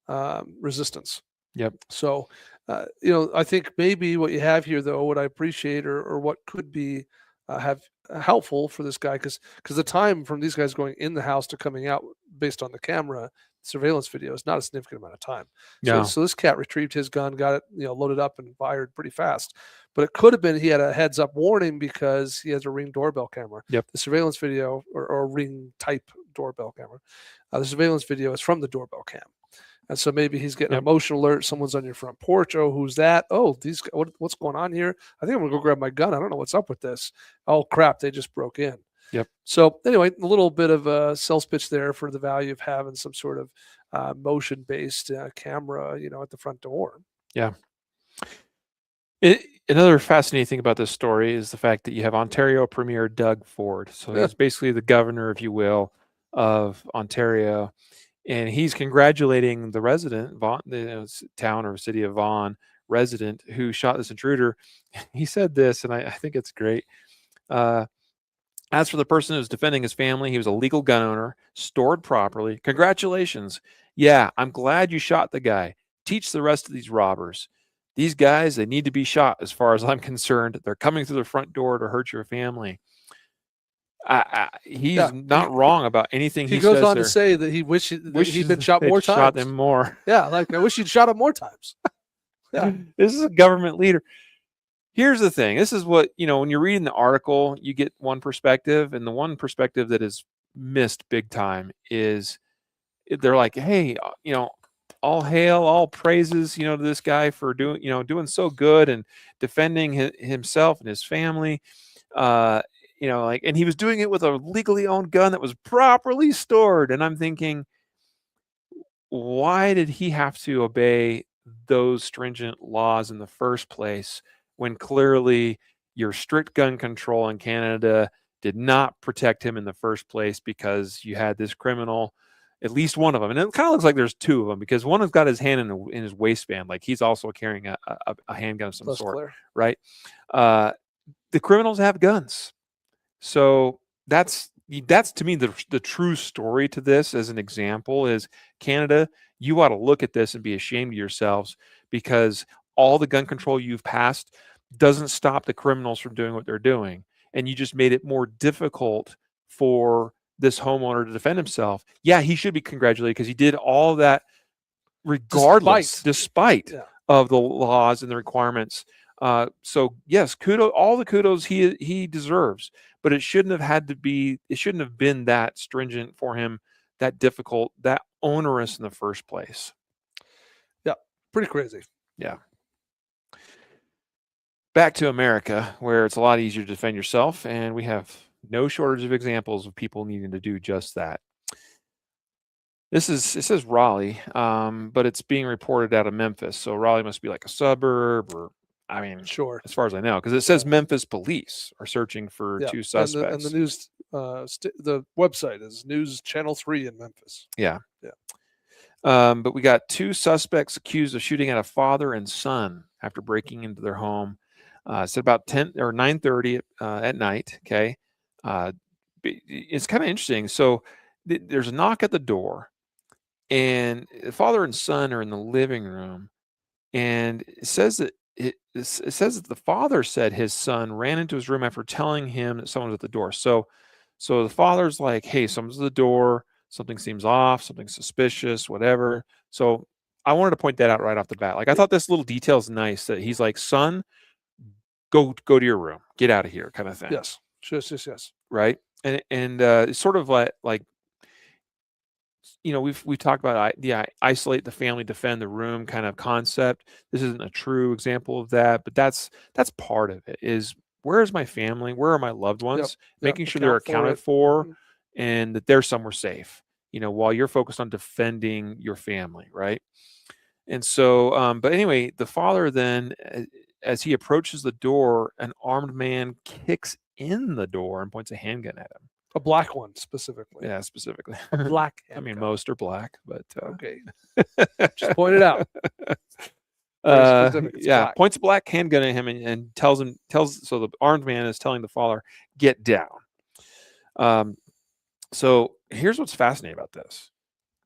[SPEAKER 2] resistance.
[SPEAKER 1] Yep.
[SPEAKER 2] So, I think maybe what you have here, though, what I appreciate or what could be have helpful for this guy, because the time from these guys going in the house to coming out based on the camera surveillance video is not a significant amount of time.
[SPEAKER 1] No.
[SPEAKER 2] So this cat retrieved his gun, got it, loaded up and fired pretty fast. But it could have been he had a heads up warning because he has a Ring doorbell camera.
[SPEAKER 1] Yep.
[SPEAKER 2] The surveillance video or Ring type doorbell camera. The surveillance video is from the doorbell cam. And so maybe he's getting
[SPEAKER 1] Yep.
[SPEAKER 2] an emotion alert. Someone's on your front porch. Oh, who's that? Oh, what's going on here? I think I'm gonna go grab my gun. I don't know what's up with this. Oh crap, they just broke in.
[SPEAKER 1] Yep.
[SPEAKER 2] So anyway, a little bit of a sales pitch there for the value of having some sort of motion-based camera, at the front door.
[SPEAKER 1] Yeah. Another fascinating thing about this story is the fact that you have Ontario Premier Doug Ford. So
[SPEAKER 2] Yeah.
[SPEAKER 1] he's basically the governor, if you will, of Ontario. And he's congratulating the resident, Vaughan, the town or city of Vaughan resident who shot this intruder. He said this, and I think it's great. As for the person who's defending his family, he was a legal gun owner, stored properly. Congratulations. Yeah, I'm glad you shot the guy. Teach the rest of these robbers. These guys, they need to be shot as far as I'm concerned. They're coming through the front door to hurt your family. He's
[SPEAKER 2] Yeah,
[SPEAKER 1] not wrong about anything
[SPEAKER 2] he
[SPEAKER 1] he
[SPEAKER 2] goes
[SPEAKER 1] says
[SPEAKER 2] on to
[SPEAKER 1] there.
[SPEAKER 2] say that he wishes that he'd been
[SPEAKER 1] Wishes
[SPEAKER 2] shot
[SPEAKER 1] they'd
[SPEAKER 2] more
[SPEAKER 1] shot
[SPEAKER 2] times.
[SPEAKER 1] them more.
[SPEAKER 2] Yeah, like I wish you'd shot him more times. Yeah.
[SPEAKER 1] This is a government leader. Here's the thing. This is what, when you're reading the article, you get one perspective, and the one perspective that is missed big time is they're like, hey, all hail, all praises, to this guy for doing so good and defending himself and his family. And he was doing it with a legally owned gun that was properly stored. And I'm thinking, why did he have to obey those stringent laws in the first place when clearly your strict gun control in Canada did not protect him in the first place because you had this criminal, at least one of them, and it kind of looks like there's two of them because one has got his hand in his waistband, like he's also carrying a handgun of some
[SPEAKER 2] That's
[SPEAKER 1] sort,
[SPEAKER 2] clear.
[SPEAKER 1] right? The criminals have guns, so that's to me the true story to this. As an example, is Canada. You ought to look at this and be ashamed of yourselves because all the gun control you've passed doesn't stop the criminals from doing what they're doing, and you just made it more difficult for this homeowner to defend himself. Yeah, he should be congratulated because he did all that regardless, despite
[SPEAKER 2] Yeah.
[SPEAKER 1] of the laws and the requirements. So yes, all the kudos he deserves, but it shouldn't have been that stringent for him, that difficult, that onerous in the first place.
[SPEAKER 2] Yeah, pretty crazy.
[SPEAKER 1] Yeah. Back to America, where it's a lot easier to defend yourself, and we have no shortage of examples of people needing to do just that. It says Raleigh, but it's being reported out of Memphis. So Raleigh must be like a suburb, or
[SPEAKER 2] Sure.
[SPEAKER 1] as far as I know, because it says Memphis police are searching for two suspects.
[SPEAKER 2] And the news, the website is News Channel 3 in Memphis.
[SPEAKER 1] Yeah.
[SPEAKER 2] Yeah.
[SPEAKER 1] But we got two suspects accused of shooting at a father and son after breaking into their home. It's about 10 or 9:30 at night. Okay. It's kind of interesting. So there's a knock at the door, and the father and son are in the living room, and it says that the father said his son ran into his room after telling him that someone was at the door. So the father's like, hey, someone's at the door, something seems off, something suspicious, whatever. So I wanted to point that out right off the bat. Like, I thought this little detail is nice, that he's like, son, go to your room, get out of here, kind of thing.
[SPEAKER 2] Yes. Yes.
[SPEAKER 1] Right. And it's sort of like we've talked about isolate the family, defend the room kind of concept. This isn't a true example of that, but that's part of it. Is, where is my family? Where are my loved ones? Making sure they're accounted for, and that they're somewhere safe. While you're focused on defending your family, right? And so, but anyway, the father then, as he approaches the door, an armed man kicks in the door and points a handgun at him.
[SPEAKER 2] A black one, specifically.
[SPEAKER 1] Yeah, specifically.
[SPEAKER 2] A black handgun.
[SPEAKER 1] I mean, most are black, but
[SPEAKER 2] okay. Just point it out.
[SPEAKER 1] Yeah, points a black handgun at him and tells so the armed man is telling the father, get down. So here's what's fascinating about this.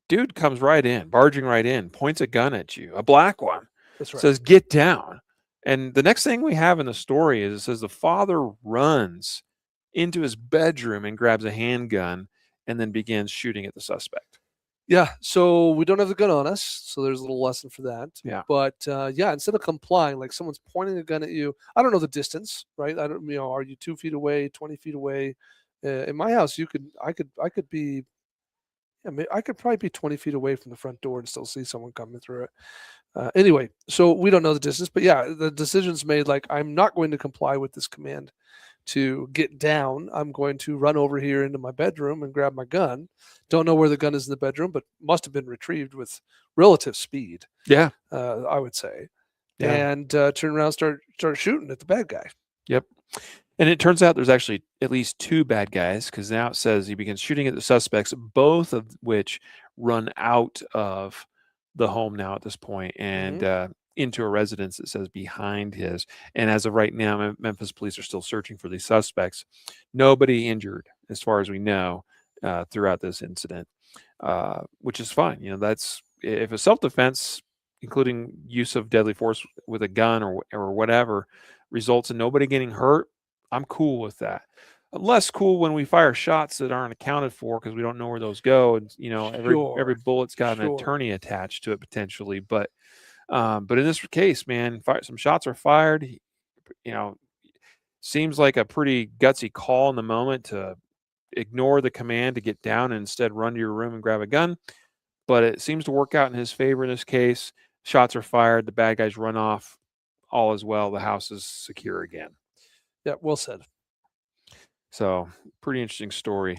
[SPEAKER 1] Dude comes barging right in, points a gun at you, a black one.
[SPEAKER 2] That's right.
[SPEAKER 1] Says, get down. And the next thing we have in the story is, it says the father runs into his bedroom and grabs a handgun and then begins shooting at the suspect.
[SPEAKER 2] Yeah, so we don't have the gun on us, so there's a little lesson for that.
[SPEAKER 1] Yeah.
[SPEAKER 2] But instead of complying, like someone's pointing a gun at you, I don't know the distance, right? I don't, are you 2 feet away, 20 feet away? In my house, I could be, I could probably be 20 feet away from the front door and still see someone coming through it. Anyway, so we don't know the distance, but yeah, the decision's made. Like, I'm not going to comply with this command to get down. I'm going to run over here into my bedroom and grab my gun. Don't know where the gun is in the bedroom, but must have been retrieved with relative speed.
[SPEAKER 1] Yeah,
[SPEAKER 2] I would say.
[SPEAKER 1] Yeah.
[SPEAKER 2] And turn around, start shooting at the bad guy.
[SPEAKER 1] Yep. And it turns out there's actually at least two bad guys, because now it says he begins shooting at the suspects, both of which run out of the home now at this point. And into a residence that says behind his. And as of right now, Memphis police are still searching for these suspects. Nobody injured, as far as we know, throughout this incident, which is fine. That's if a self-defense, including use of deadly force with a gun or whatever, results in nobody getting hurt, I'm cool with that. Less cool when we fire shots that aren't accounted for because we don't know where those go, and every bullet's got an attorney attached to it potentially. But in this case, man, some shots are fired. Seems like a pretty gutsy call in the moment to ignore the command to get down and instead run to your room and grab a gun. But it seems to work out in his favor in this case. Shots are fired. The bad guys run off. All is well. The house is secure again.
[SPEAKER 2] Yeah, well said.
[SPEAKER 1] So, pretty interesting story.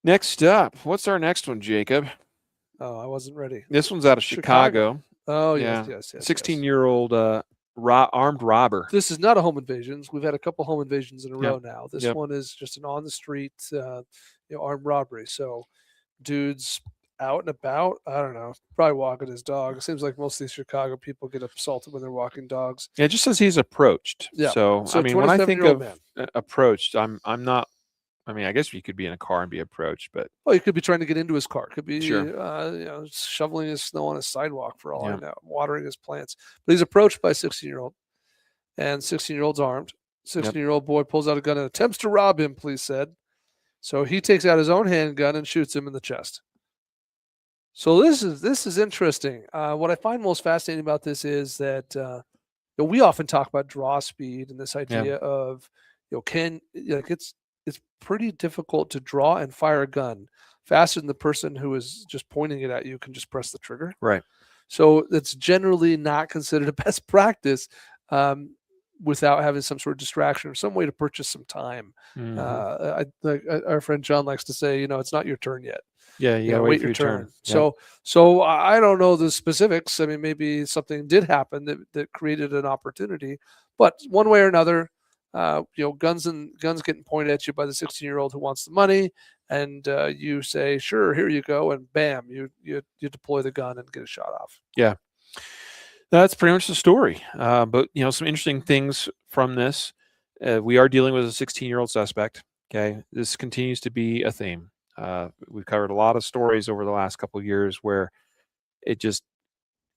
[SPEAKER 1] Next up, what's our next one, Jacob?
[SPEAKER 2] Oh, I wasn't ready.
[SPEAKER 1] This one's out of Chicago.
[SPEAKER 2] Oh, yes.
[SPEAKER 1] 16-year-old armed robber.
[SPEAKER 2] This is not a home invasion. We've had a couple home invasions in a row now. This one is just an on-the-street armed robbery. So, dude's out and about. I don't know. Probably walking his dog. It seems like most of these Chicago people get assaulted when they're walking dogs.
[SPEAKER 1] Yeah, it just says he's approached.
[SPEAKER 2] Yeah.
[SPEAKER 1] So I mean, when I think of approached, I'm not. I mean, I guess you could be in a car and be approached, but
[SPEAKER 2] he could be trying to get into his car. Could be shoveling his snow on his sidewalk for all I know, watering his plants. But he's approached by a 16-year-old, and 16-year-old's armed. 16-year-old boy pulls out a gun and attempts to rob him. Police said. So he takes out his own handgun and shoots him in the chest. So this is interesting. What I find most fascinating about this is that we often talk about draw speed and this idea of it's pretty difficult to draw and fire a gun faster than the person who is just pointing it at you can just press the trigger.
[SPEAKER 1] Right.
[SPEAKER 2] So it's generally not considered a best practice without having some sort of distraction or some way to purchase some time.
[SPEAKER 1] Mm-hmm.
[SPEAKER 2] Our friend John likes to say, it's not your turn yet.
[SPEAKER 1] Yeah, you gotta wait for your turn.
[SPEAKER 2] So I don't know the specifics. I mean, maybe something did happen that created an opportunity, but one way or another, guns getting pointed at you by the 16-year-old who wants the money, and you say, sure, here you go, and bam, you deploy the gun and get a shot off.
[SPEAKER 1] Yeah, that's pretty much the story. But some interesting things from this. We are dealing with a 16-year-old suspect. Okay, this continues to be a theme. We've covered a lot of stories over the last couple of years where it just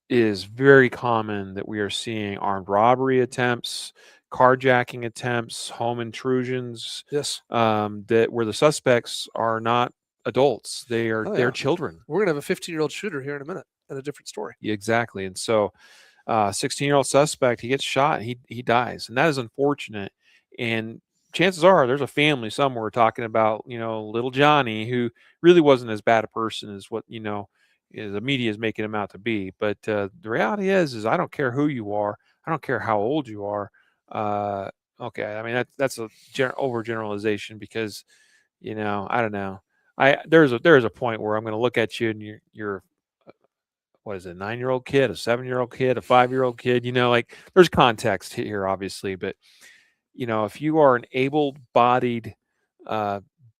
[SPEAKER 1] is very common that we are seeing armed robbery attempts, carjacking attempts, home intrusions.
[SPEAKER 2] Yes.
[SPEAKER 1] That where the suspects are not adults; they're children.
[SPEAKER 2] We're gonna have a 15-year-old shooter here in a minute, and a different story.
[SPEAKER 1] Exactly, and so 16-year-old suspect, he gets shot, and he dies, and that is unfortunate. And chances are there's a family somewhere talking about little Johnny, who really wasn't as bad a person as what the media is making him out to be. But the reality is I don't care who you are, I don't care how old you are. Okay, I mean that's a overgeneralization because I don't know. There's a point where I'm going to look at you and you're what is it, a 9-year-old kid, a 7-year-old kid, a 5-year-old kid? Like there's context here, obviously, but if you are an able-bodied,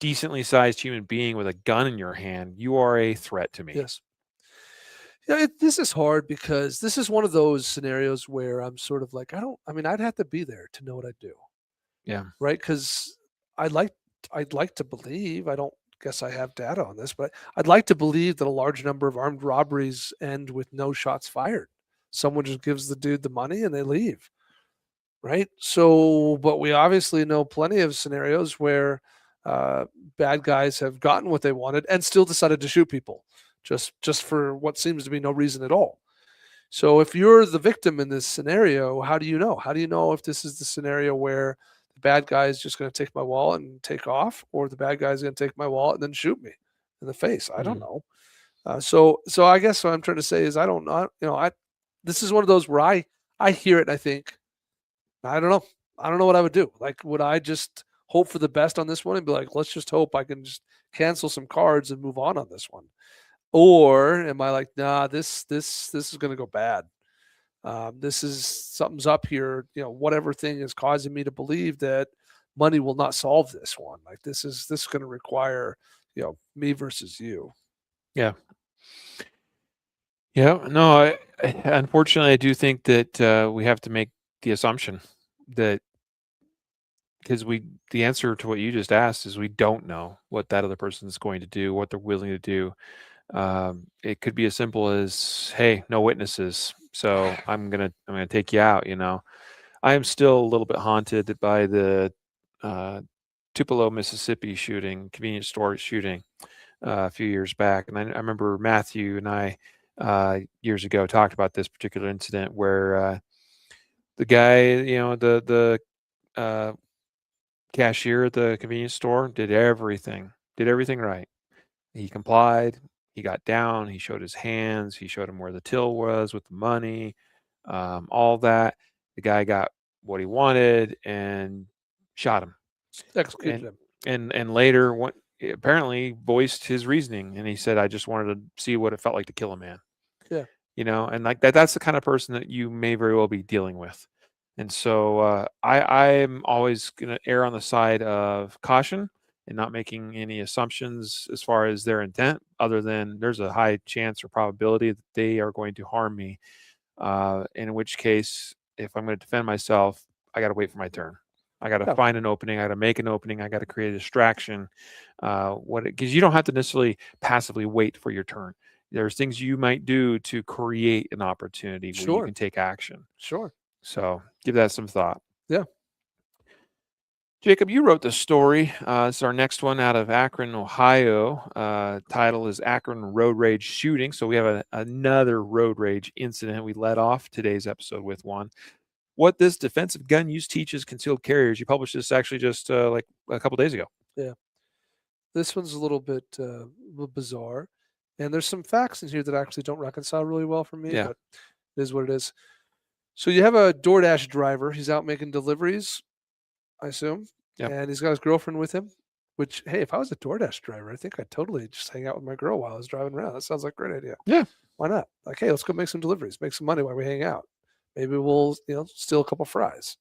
[SPEAKER 1] decently sized human being with a gun in your hand, you are a threat to me.
[SPEAKER 2] Yes. Yeah, this is hard because this is one of those scenarios where I'm sort of like, I'd have to be there to know what I do.
[SPEAKER 1] Yeah.
[SPEAKER 2] Right. Because I'd like to believe, I don't guess I have data on this, but I'd like to believe that a large number of armed robberies end with no shots fired. Someone just gives the dude the money and they leave. Right. So, but we obviously know plenty of scenarios where bad guys have gotten what they wanted and still decided to shoot people just for what seems to be no reason at all. So if you're the victim in this scenario, how do you know? How do you know if this is the scenario where the bad guy is just going to take my wallet and take off, or the bad guy is going to take my wallet and then shoot me in the face? I don't know. So I guess what I'm trying to say is I don't know. This is one of those where I hear it and I think, I don't know. I don't know what I would do. Like, would I just hope for the best on this one and be like, let's just hope I can just cancel some cards and move on this one? Or am I like, nah, this is going to go bad. This is something's up here. Whatever thing is causing me to believe that money will not solve this one. Like this is going to require, me versus you.
[SPEAKER 1] Yeah. Yeah. No, Unfortunately, I do think that we have to make the assumption that because the answer to what you just asked is we don't know what that other person is going to do, what they're willing to do. It could be as simple as, "Hey, no witnesses, so I'm gonna take you out." I am still a little bit haunted by the uh, Tupelo, Mississippi shooting, convenience store shooting a few years back, and I remember Matthew and I years ago talked about this particular incident where the guy, the cashier at the convenience store did everything right. He complied. He got down. He showed his hands. He showed him where the till was with the money, all that. The guy got what he wanted and shot him.
[SPEAKER 2] Executed
[SPEAKER 1] And
[SPEAKER 2] him.
[SPEAKER 1] and later, apparently voiced his reasoning, and he said, "I just wanted to see what it felt like to kill a man."
[SPEAKER 2] Yeah.
[SPEAKER 1] And like that's the kind of person that you may very well be dealing with. And so I'm always going to err on the side of caution and not making any assumptions as far as their intent, other than there's a high chance or probability that they are going to harm me. In which case, if I'm going to defend myself, I got to wait for my turn. I got to
[SPEAKER 2] Yeah.
[SPEAKER 1] find an opening. I got to make an opening. I got to create a distraction. Because you don't have to necessarily passively wait for your turn. There's things you might do to create an opportunity where you
[SPEAKER 2] Sure.
[SPEAKER 1] can take action.
[SPEAKER 2] Sure.
[SPEAKER 1] So give that some thought.
[SPEAKER 2] Yeah.
[SPEAKER 1] Jacob, you wrote the story. This is our next one out of Akron, Ohio. Title is Akron Road Rage Shooting. So we have another road rage incident. We led off today's episode with one. What this defensive gun use teaches concealed carriers. You published this actually just like a couple days ago.
[SPEAKER 2] Yeah. This one's a little bit bizarre, and there's some facts in here that actually don't reconcile really well for me.
[SPEAKER 1] Yeah.
[SPEAKER 2] But it is what it is. So you have a DoorDash driver. He's out making deliveries, I assume,
[SPEAKER 1] Yep.
[SPEAKER 2] and he's got his girlfriend with him. Which, hey, if I was a DoorDash driver, I think I'd totally just hang out with my girl while I was driving around. That sounds like a great idea.
[SPEAKER 1] Yeah.
[SPEAKER 2] Why not? Like, hey, let's go make some deliveries, make some money while we hang out. Maybe we'll, steal a couple fries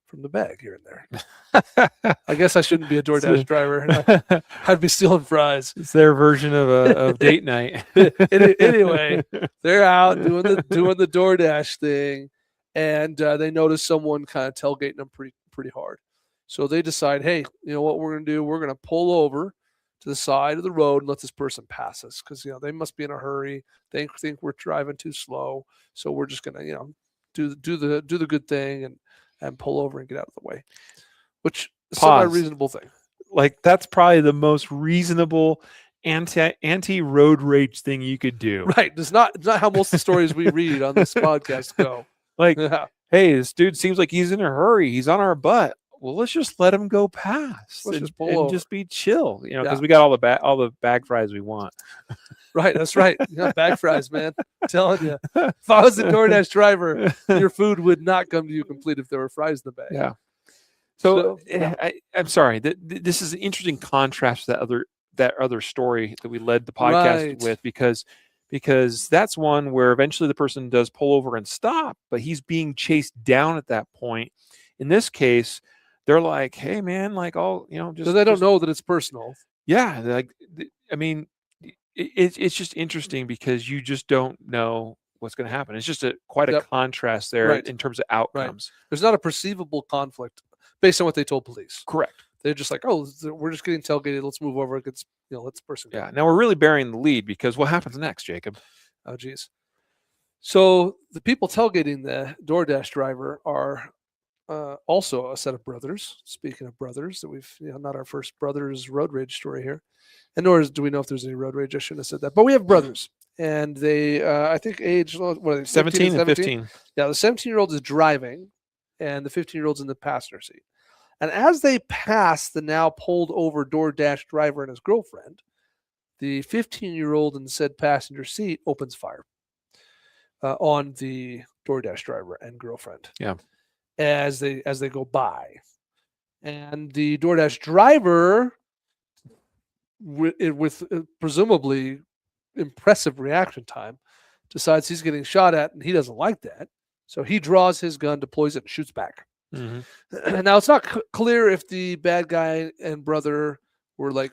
[SPEAKER 2] from the bag here and there. I guess I shouldn't be a DoorDash driver. I'd be stealing fries.
[SPEAKER 1] It's their version of date night.
[SPEAKER 2] Anyway, they're out doing the DoorDash thing, and they notice someone kind of tailgating them pretty hard. So they decide, hey, you know what we're going to do? We're going to pull over to the side of the road and let this person pass us because they must be in a hurry. They think we're driving too slow, so we're just going to do the good thing and pull over and get out of the way, which is a semi-reasonable thing.
[SPEAKER 1] Like that's probably the most reasonable anti road rage thing you could do.
[SPEAKER 2] Right. It's not how most of the stories we read on this podcast go.
[SPEAKER 1] Like, hey, this dude seems like he's in a hurry. He's on our butt. Well, let's just let him go past.
[SPEAKER 2] Let's just pull over.
[SPEAKER 1] Just be chill, because we got all the bag fries we want.
[SPEAKER 2] Right, that's right. Bag fries, man. I'm telling you, if I was a DoorDash driver, your food would not come to you complete if there were fries in the bag.
[SPEAKER 1] Yeah. So I'm sorry. This is an interesting contrast to that other story that we led the podcast with, because that's one where eventually the person does pull over and stop, but he's being chased down at that point. In this case, they're like, "Hey, man, like, just."
[SPEAKER 2] So they don't know that it's personal.
[SPEAKER 1] Yeah, it's just interesting because you just don't know what's going to happen. It's just quite a contrast there in terms of outcomes.
[SPEAKER 2] Right. There's not a perceivable conflict based on what they told police.
[SPEAKER 1] Correct.
[SPEAKER 2] They're just like, oh, we're just getting tailgated. Let's move over. Let the person go.
[SPEAKER 1] Yeah. Now we're really burying the lead because what happens next, Jacob?
[SPEAKER 2] Oh, geez. So the people tailgating the DoorDash driver are also a set of brothers. Speaking of brothers, that we've not our first brothers road rage story here, and nor do we know if there's any road rage. I shouldn't have said that, but we have brothers, and they I think age what are they,
[SPEAKER 1] 17 and 15.
[SPEAKER 2] Yeah, the 17-year-old is driving, and the 15-year-old's in the passenger seat. And as they pass the now pulled over DoorDash driver and his girlfriend, the 15-year-old in the said passenger seat opens fire on the DoorDash driver and girlfriend.
[SPEAKER 1] Yeah.
[SPEAKER 2] As they go by, and the DoorDash driver, with presumably impressive reaction time, decides he's getting shot at and he doesn't like that, so he draws his gun, deploys it, and shoots back. Mm-hmm. Now it's not clear if the bad guy and brother were like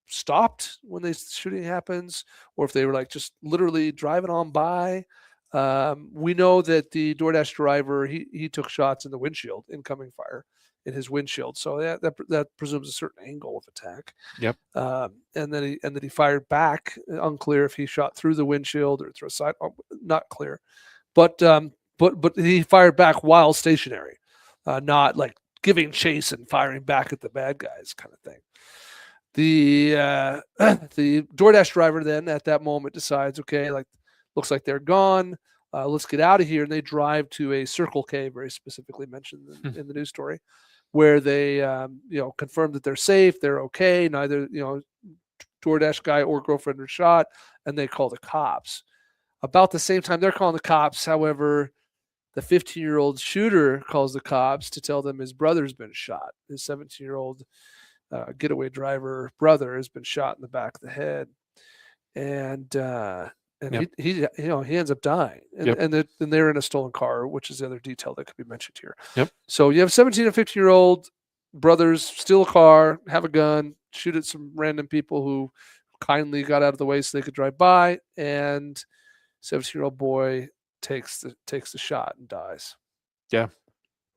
[SPEAKER 2] stopped when the shooting happens, or if they were like just literally driving on by. We know that the DoorDash driver he took shots in the windshield, incoming fire in his windshield. So that presumes a certain angle of attack.
[SPEAKER 1] Yep.
[SPEAKER 2] And then he fired back. Unclear if he shot through the windshield or through a side. Not clear, but he fired back while stationary, not like giving chase and firing back at the bad guys kind of thing. The the DoorDash driver then at that moment decides, okay, like looks like they're gone. Let's get out of here. And they drive to a Circle K, very specifically mentioned in the news story, where they confirm that they're safe, they're okay. Neither DoorDash guy or girlfriend are shot, and they call the cops. About the same time they're calling the cops, however, the 15-year-old shooter calls the cops to tell them his brother's been shot. His 17-year-old getaway driver brother has been shot in the back of the head, and
[SPEAKER 1] Yep.
[SPEAKER 2] he ends up dying, and they're in a stolen car, which is the other detail that could be mentioned here.
[SPEAKER 1] Yep.
[SPEAKER 2] So you have 17 and 15-year-old brothers steal a car, have a gun, shoot at some random people who kindly got out of the way so they could drive by, and 17-year-old boy takes the shot and dies.
[SPEAKER 1] Yeah.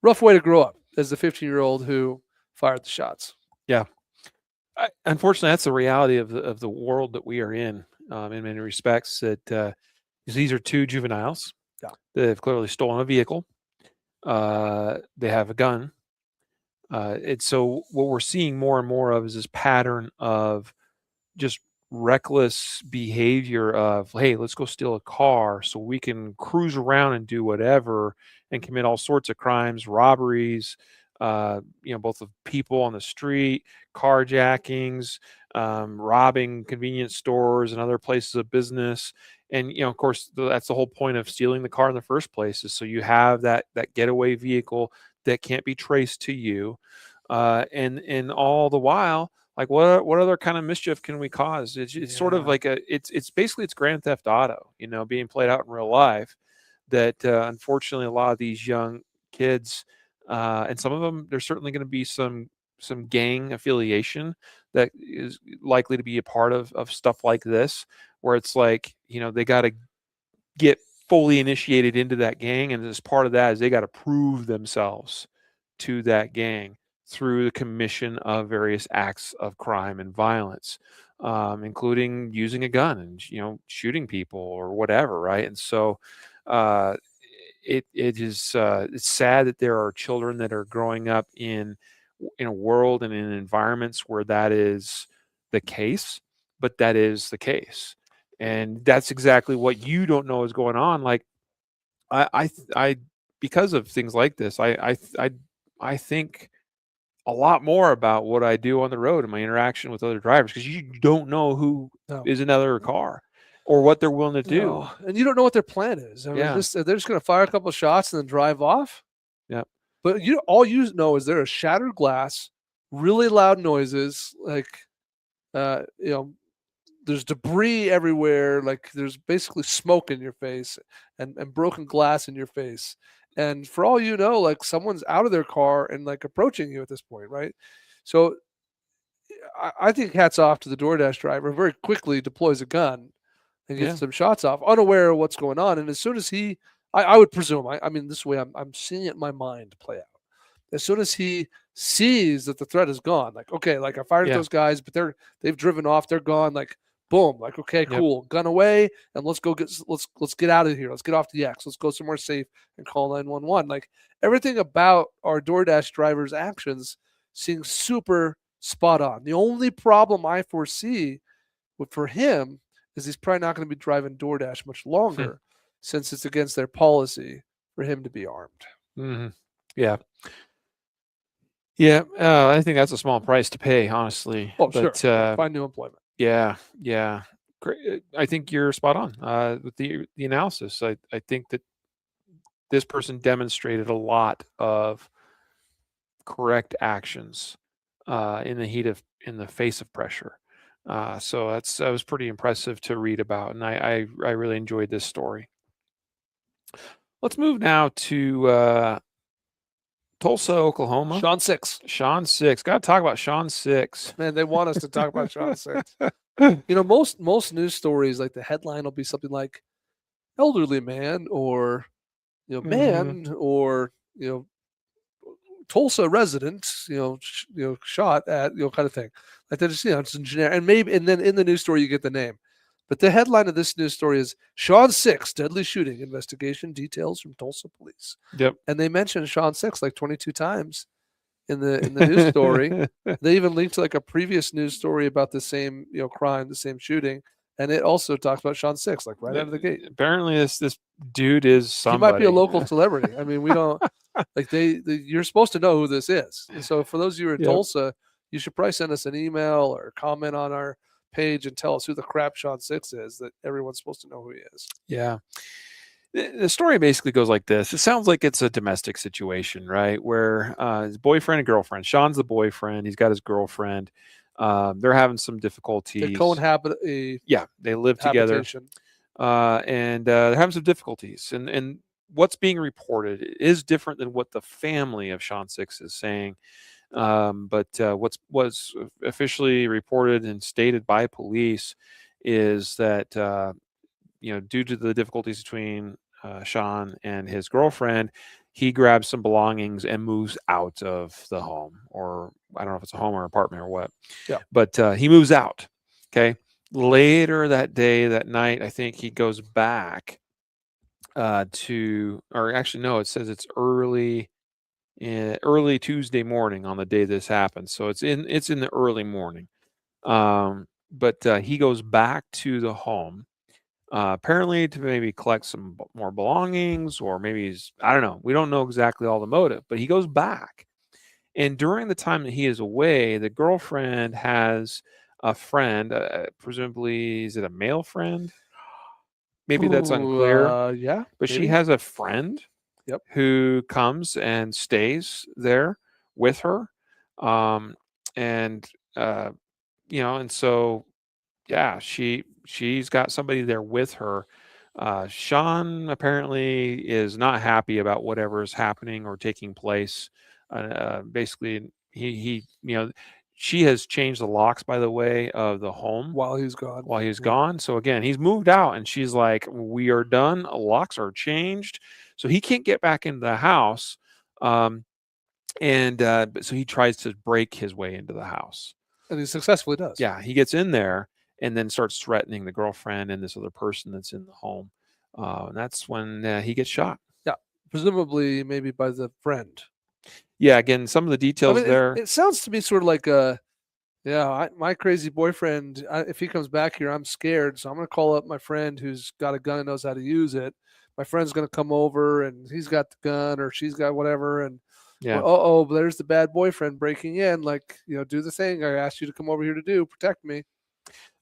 [SPEAKER 2] Rough way to grow up as the 15-year-old who fired the shots.
[SPEAKER 1] Yeah. Unfortunately, that's the reality of the world that we are in many respects. That these are two juveniles.
[SPEAKER 2] Yeah.
[SPEAKER 1] That have clearly stolen a vehicle. They have a gun. And so what we're seeing more and more of is this pattern of just reckless behavior of, hey, let's go steal a car so we can cruise around and do whatever and commit all sorts of crimes, robberies, both of people on the street, carjackings, robbing convenience stores and other places of business. And, of course, that's the whole point of stealing the car in the first place, is so you have that getaway vehicle that can't be traced to you. And all the while, like what other kind of mischief can we cause? It's sort of like it's basically Grand Theft Auto, being played out in real life. That unfortunately a lot of these young kids, and some of them, there's certainly going to be some gang affiliation that is likely to be a part of stuff like this, where it's like, they got to get fully initiated into that gang, and as part of that is they got to prove themselves to that gang through the commission of various acts of crime and violence, including using a gun and shooting people or whatever, right? And so it's sad that there are children that are growing up in a world and in environments where that is the case, but that is the case, and that's exactly what you don't know is going on. Like I because of things like this, I think a lot more about what I do on the road and my interaction with other drivers, because you don't know who is in another car or what they're willing to do.
[SPEAKER 2] And you don't know what their plan is. I mean, they're just going to fire a couple of shots and then drive off.
[SPEAKER 1] Yeah.
[SPEAKER 2] But all you know is there is shattered glass, really loud noises, like, there's debris everywhere. Like there's basically smoke in your face and broken glass in your face. And for all you know, like someone's out of their car and like approaching you at this point, right? So I think hats off to the DoorDash driver. Very quickly deploys a gun and gets some shots off, unaware of what's going on. And as soon as I would presume, I mean, this way I'm seeing it in my mind play out. As soon as he sees that the threat is gone, like, okay, like I fired at those guys, but they've driven off, they're gone, like, boom, like, okay, cool, gun away, and let's get out of here. Let's get off the X. Let's go somewhere safe and call 911. Like everything about our DoorDash driver's actions seems super spot on. The only problem I foresee for him is he's probably not going to be driving DoorDash much longer, since it's against their policy for him to be armed.
[SPEAKER 1] Mm-hmm. Yeah. Yeah, I think that's a small price to pay, honestly.
[SPEAKER 2] Oh, but, sure. Find new employment.
[SPEAKER 1] Yeah. Great. I think you're spot on with the analysis. I think that this person demonstrated a lot of correct actions in the face of pressure. So that was pretty impressive to read about, and I really enjoyed this story. Let's move now to Tulsa, Oklahoma.
[SPEAKER 2] Sean Six.
[SPEAKER 1] Got to talk about Sean Six.
[SPEAKER 2] Man, they want us to talk about Sean Six. Most news stories, like the headline will be something like, elderly man or
[SPEAKER 1] Mhm.
[SPEAKER 2] man or Tulsa resident, shot at, kind of thing. Like that is, it's in generic, and then in the news story you get the name. But the headline of this news story is Sean Six deadly shooting investigation details from Tulsa police,
[SPEAKER 1] Yep.
[SPEAKER 2] and they mentioned Sean Six like 22 times in the news story. They even linked to like a previous news story about the same crime, the same shooting, and it also talks about Sean Six like right out of the gate.
[SPEAKER 1] Apparently, this dude is
[SPEAKER 2] He might be a
[SPEAKER 1] somebody.
[SPEAKER 2] local celebrity. I mean, we don't like you're supposed to know who this is. And so for those of you who are in
[SPEAKER 1] Yep.
[SPEAKER 2] Tulsa, you should probably send us an email or comment on our page and tell us who the crap Sean Six is, that everyone's supposed to know who he is.
[SPEAKER 1] Yeah. The story basically goes like this. It sounds like it's a domestic situation, right? Where his boyfriend and girlfriend. Sean's the boyfriend. He's got his girlfriend. They're having some
[SPEAKER 2] They
[SPEAKER 1] difficulties.
[SPEAKER 2] co-inhabit a
[SPEAKER 1] Yeah, they live together,
[SPEAKER 2] habitation.
[SPEAKER 1] and they're having some difficulties. And what's being reported is different than what the family of Sean Six is saying. But what's was officially reported and stated by police is that due to the difficulties between Sean and his girlfriend, he grabs some belongings and moves out of the home, or I don't know if it's a home or apartment or what.
[SPEAKER 2] Yeah.
[SPEAKER 1] But he moves out. Okay. Later that day, that night, I think he goes back or actually, no, it says it's early Tuesday morning on the day this happens. So it's in the early morning. But he goes back to the home, apparently to maybe collect some more belongings, or maybe I don't know. We don't know exactly all the motive, but he goes back. And during the time that he is away, the girlfriend has a friend, presumably, is it a male friend? Maybe that's
[SPEAKER 2] Ooh,
[SPEAKER 1] unclear,
[SPEAKER 2] yeah,
[SPEAKER 1] but she
[SPEAKER 2] maybe.
[SPEAKER 1] has a friend
[SPEAKER 2] Yep.
[SPEAKER 1] who comes and stays there with her. Um, and, uh, and so, yeah, she's got somebody there with her. Sean apparently is not happy about whatever is happening or taking place. Basically, she has changed the locks, by the way, of the home
[SPEAKER 2] While he's gone.
[SPEAKER 1] while he's
[SPEAKER 2] Yeah.
[SPEAKER 1] gone. So again, he's moved out, and she's like, "We are done. Locks are changed." So he can't get back into the house. Um, so he tries to break his way into the house.
[SPEAKER 2] And he successfully does.
[SPEAKER 1] Yeah, he gets in there and then starts threatening the girlfriend and this other person that's in the home. And that's when he gets shot.
[SPEAKER 2] Yeah. Presumably, maybe by the friend.
[SPEAKER 1] Yeah, again, some of the
[SPEAKER 2] I
[SPEAKER 1] details
[SPEAKER 2] mean, it,
[SPEAKER 1] there.
[SPEAKER 2] it sounds to me sort of like my crazy boyfriend, if he comes back here, I'm scared. So I'm going to call up my friend who's got a gun and knows how to use it. My friend's going to come over and he's got the gun or she's got whatever. And,
[SPEAKER 1] Yeah.
[SPEAKER 2] oh, there's the bad boyfriend breaking in. Like, do the thing I asked you to come over here to do. Protect me.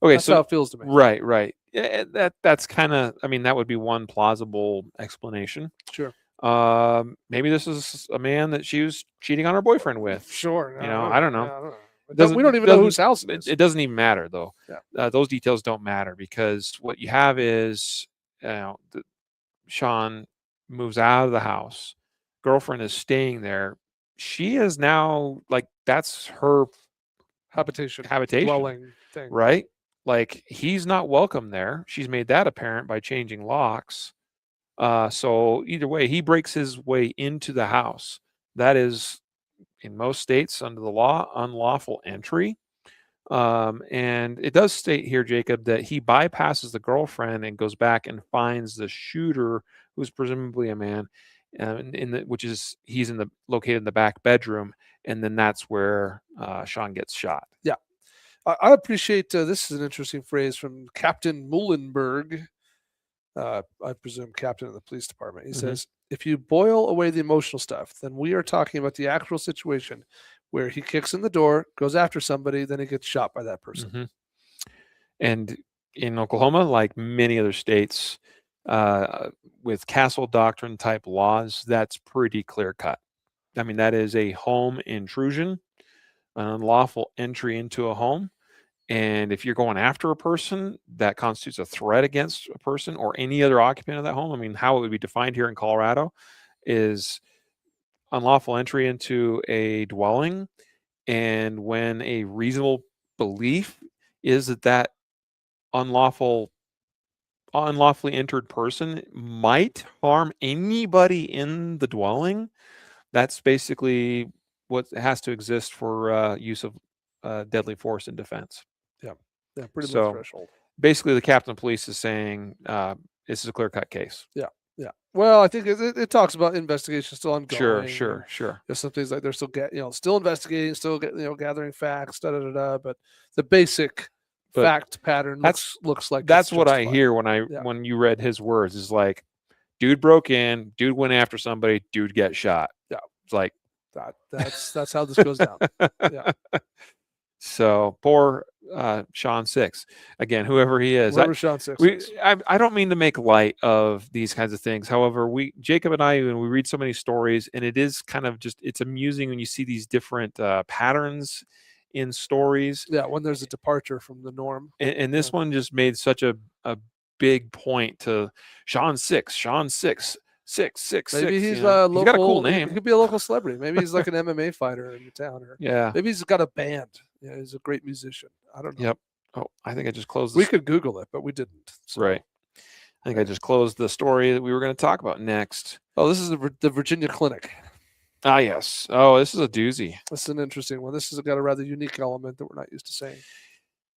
[SPEAKER 1] Okay,
[SPEAKER 2] That's how
[SPEAKER 1] so
[SPEAKER 2] it feels to me.
[SPEAKER 1] right. Yeah, that's kind of. I mean, that would be one plausible explanation.
[SPEAKER 2] Sure.
[SPEAKER 1] Maybe this is a man that she was cheating on her boyfriend with.
[SPEAKER 2] Sure.
[SPEAKER 1] I don't know.
[SPEAKER 2] Yeah, I don't know.
[SPEAKER 1] Doesn't
[SPEAKER 2] We don't even know
[SPEAKER 1] doesn't
[SPEAKER 2] whose house it is.
[SPEAKER 1] it doesn't even matter though.
[SPEAKER 2] Yeah.
[SPEAKER 1] Those details don't matter, because what you have is, Sean moves out of the house. Girlfriend is staying there. She is now like, that's her
[SPEAKER 2] Habitation,
[SPEAKER 1] habitation,
[SPEAKER 2] dwelling thing.
[SPEAKER 1] right? Like, he's not welcome there. She's made that apparent by changing locks. So either way, he breaks his way into the house. That is, in most states under the law, unlawful entry. And it does state here, Jacob, that he bypasses the girlfriend and goes back and finds the shooter, who's presumably a man, he's located in the back bedroom, and then that's where Sean gets shot.
[SPEAKER 2] Yeah. I appreciate this is an interesting phrase from Captain Muhlenberg. I presume captain of the police department. He says, if you boil away the emotional stuff, then we are talking about the actual situation where he kicks in the door, goes after somebody, then he gets shot by that person.
[SPEAKER 1] And in Oklahoma, like many other states, with castle doctrine type laws, that's pretty clear cut. I mean, that is a home intrusion, an unlawful entry into a home. And if you're going after a person, that constitutes a threat against a person or any other occupant of that home. I mean, how it would be defined here in Colorado is unlawful entry into a dwelling. And when a reasonable belief is that unlawful unlawfully entered person might harm anybody in the dwelling, that's basically what has to exist for use of deadly force in defense.
[SPEAKER 2] Yeah. Yeah. Pretty low
[SPEAKER 1] So
[SPEAKER 2] threshold.
[SPEAKER 1] basically, the captain of police is saying this is a clear-cut case.
[SPEAKER 2] Yeah. Yeah. Well, I think it talks about investigation still
[SPEAKER 1] Sure,
[SPEAKER 2] ongoing.
[SPEAKER 1] sure, sure.
[SPEAKER 2] There's some things like they're still still investigating, still gathering facts, but the basic
[SPEAKER 1] But
[SPEAKER 2] fact pattern
[SPEAKER 1] that's
[SPEAKER 2] looks like
[SPEAKER 1] that's
[SPEAKER 2] it's
[SPEAKER 1] what I
[SPEAKER 2] justified.
[SPEAKER 1] hear
[SPEAKER 2] Yeah.
[SPEAKER 1] when you read his words. Is like, dude broke in, dude went after somebody, dude gets shot.
[SPEAKER 2] Yeah.
[SPEAKER 1] It's like
[SPEAKER 2] that's how this goes down. Yeah.
[SPEAKER 1] So poor Sean Six. Again, whoever he is.
[SPEAKER 2] Whoever Sean Six is.
[SPEAKER 1] I don't mean to make light of these kinds of things. However, Jacob and I, when we read so many stories, and it is kind of just, it's amusing when you see these different patterns in stories.
[SPEAKER 2] Yeah, when there's a departure from the norm.
[SPEAKER 1] And this one just made such a big point to Sean Six,
[SPEAKER 2] Maybe he's
[SPEAKER 1] a
[SPEAKER 2] a local.
[SPEAKER 1] He's got a cool name.
[SPEAKER 2] He could be a local celebrity. Maybe he's like an MMA fighter in the town, or
[SPEAKER 1] Yeah.
[SPEAKER 2] maybe he's got a band. Yeah, he's a great musician. I don't know.
[SPEAKER 1] Yep. Oh, I think I just closed.
[SPEAKER 2] We could Google it, but we didn't. So.
[SPEAKER 1] Right. I think I just closed the story that we were going to talk about next.
[SPEAKER 2] Oh, this is the Virginia Clinic.
[SPEAKER 1] Ah, yes. Oh, this is a doozy.
[SPEAKER 2] This is an interesting one. This has got a rather unique element that we're not used to saying.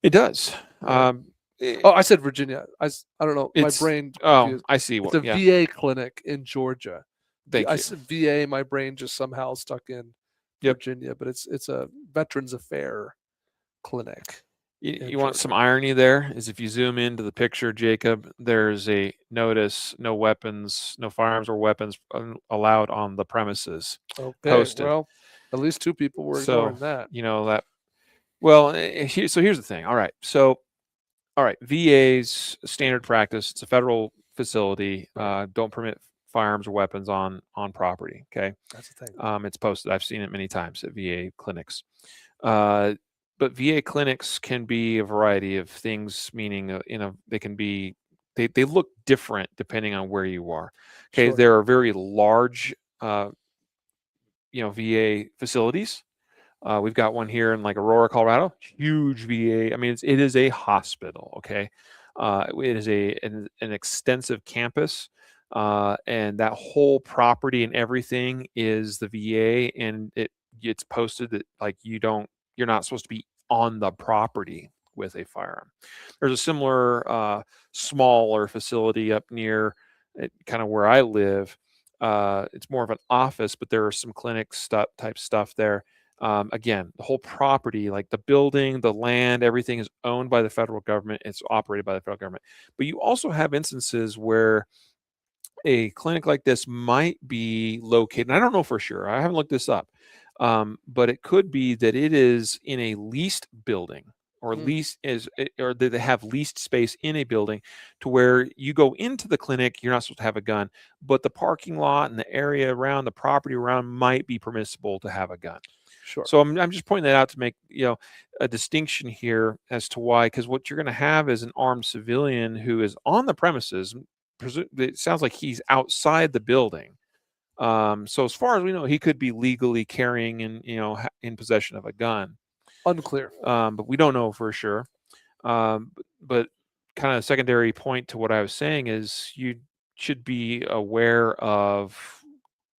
[SPEAKER 1] It does.
[SPEAKER 2] I said Virginia. I don't know. My brain.
[SPEAKER 1] Oh, I see.
[SPEAKER 2] It's a VA clinic in Georgia.
[SPEAKER 1] I
[SPEAKER 2] said VA. My brain just somehow stuck in Virginia, but it's a Veterans Affair clinic.
[SPEAKER 1] You want some irony there? Is if you zoom into the picture, Jacob, there's a notice: no weapons, no firearms or weapons allowed on the premises.
[SPEAKER 2] Okay.
[SPEAKER 1] Posted.
[SPEAKER 2] Well, at least two people were ignoring that.
[SPEAKER 1] You know that. Well, so here's the thing. All right. VA's standard practice. It's a federal facility. Don't permit firearms or weapons on property. Okay.
[SPEAKER 2] That's the thing.
[SPEAKER 1] It's posted. I've seen it many times at VA clinics. But VA clinics can be a variety of things, meaning, they can be, they look different depending on where you are. Okay.
[SPEAKER 2] Sure.
[SPEAKER 1] There are very large, VA facilities. We've got one here in like Aurora, Colorado, huge VA. I mean, it is a hospital. Okay. It is an extensive campus. And that whole property and everything is the VA, and it's posted that like you're not supposed to be on the property with a firearm. There's a similar smaller facility up near kind of where I live. It's more of an office, but there are some clinic type stuff there. Again, the whole property, like the building, the land, everything is owned by the federal government. It's operated by the federal government. But you also have instances where a clinic like this might be located, and I don't know for sure, I haven't looked this up, but it could be that it is in a leased building, or or that they have leased space in a building, to where you go into the clinic, you're not supposed to have a gun, but the parking lot and the area around, the property around, might be permissible to have a gun.
[SPEAKER 2] Sure.
[SPEAKER 1] So I'm just pointing that out to make a distinction here as to why, because what you're going to have is an armed civilian who is on the premises. It sounds like he's outside the building. So as far as we know, he could be legally carrying and in possession of a gun.
[SPEAKER 2] Unclear.
[SPEAKER 1] But we don't know for sure. But kind of a secondary point to what I was saying is you should be aware of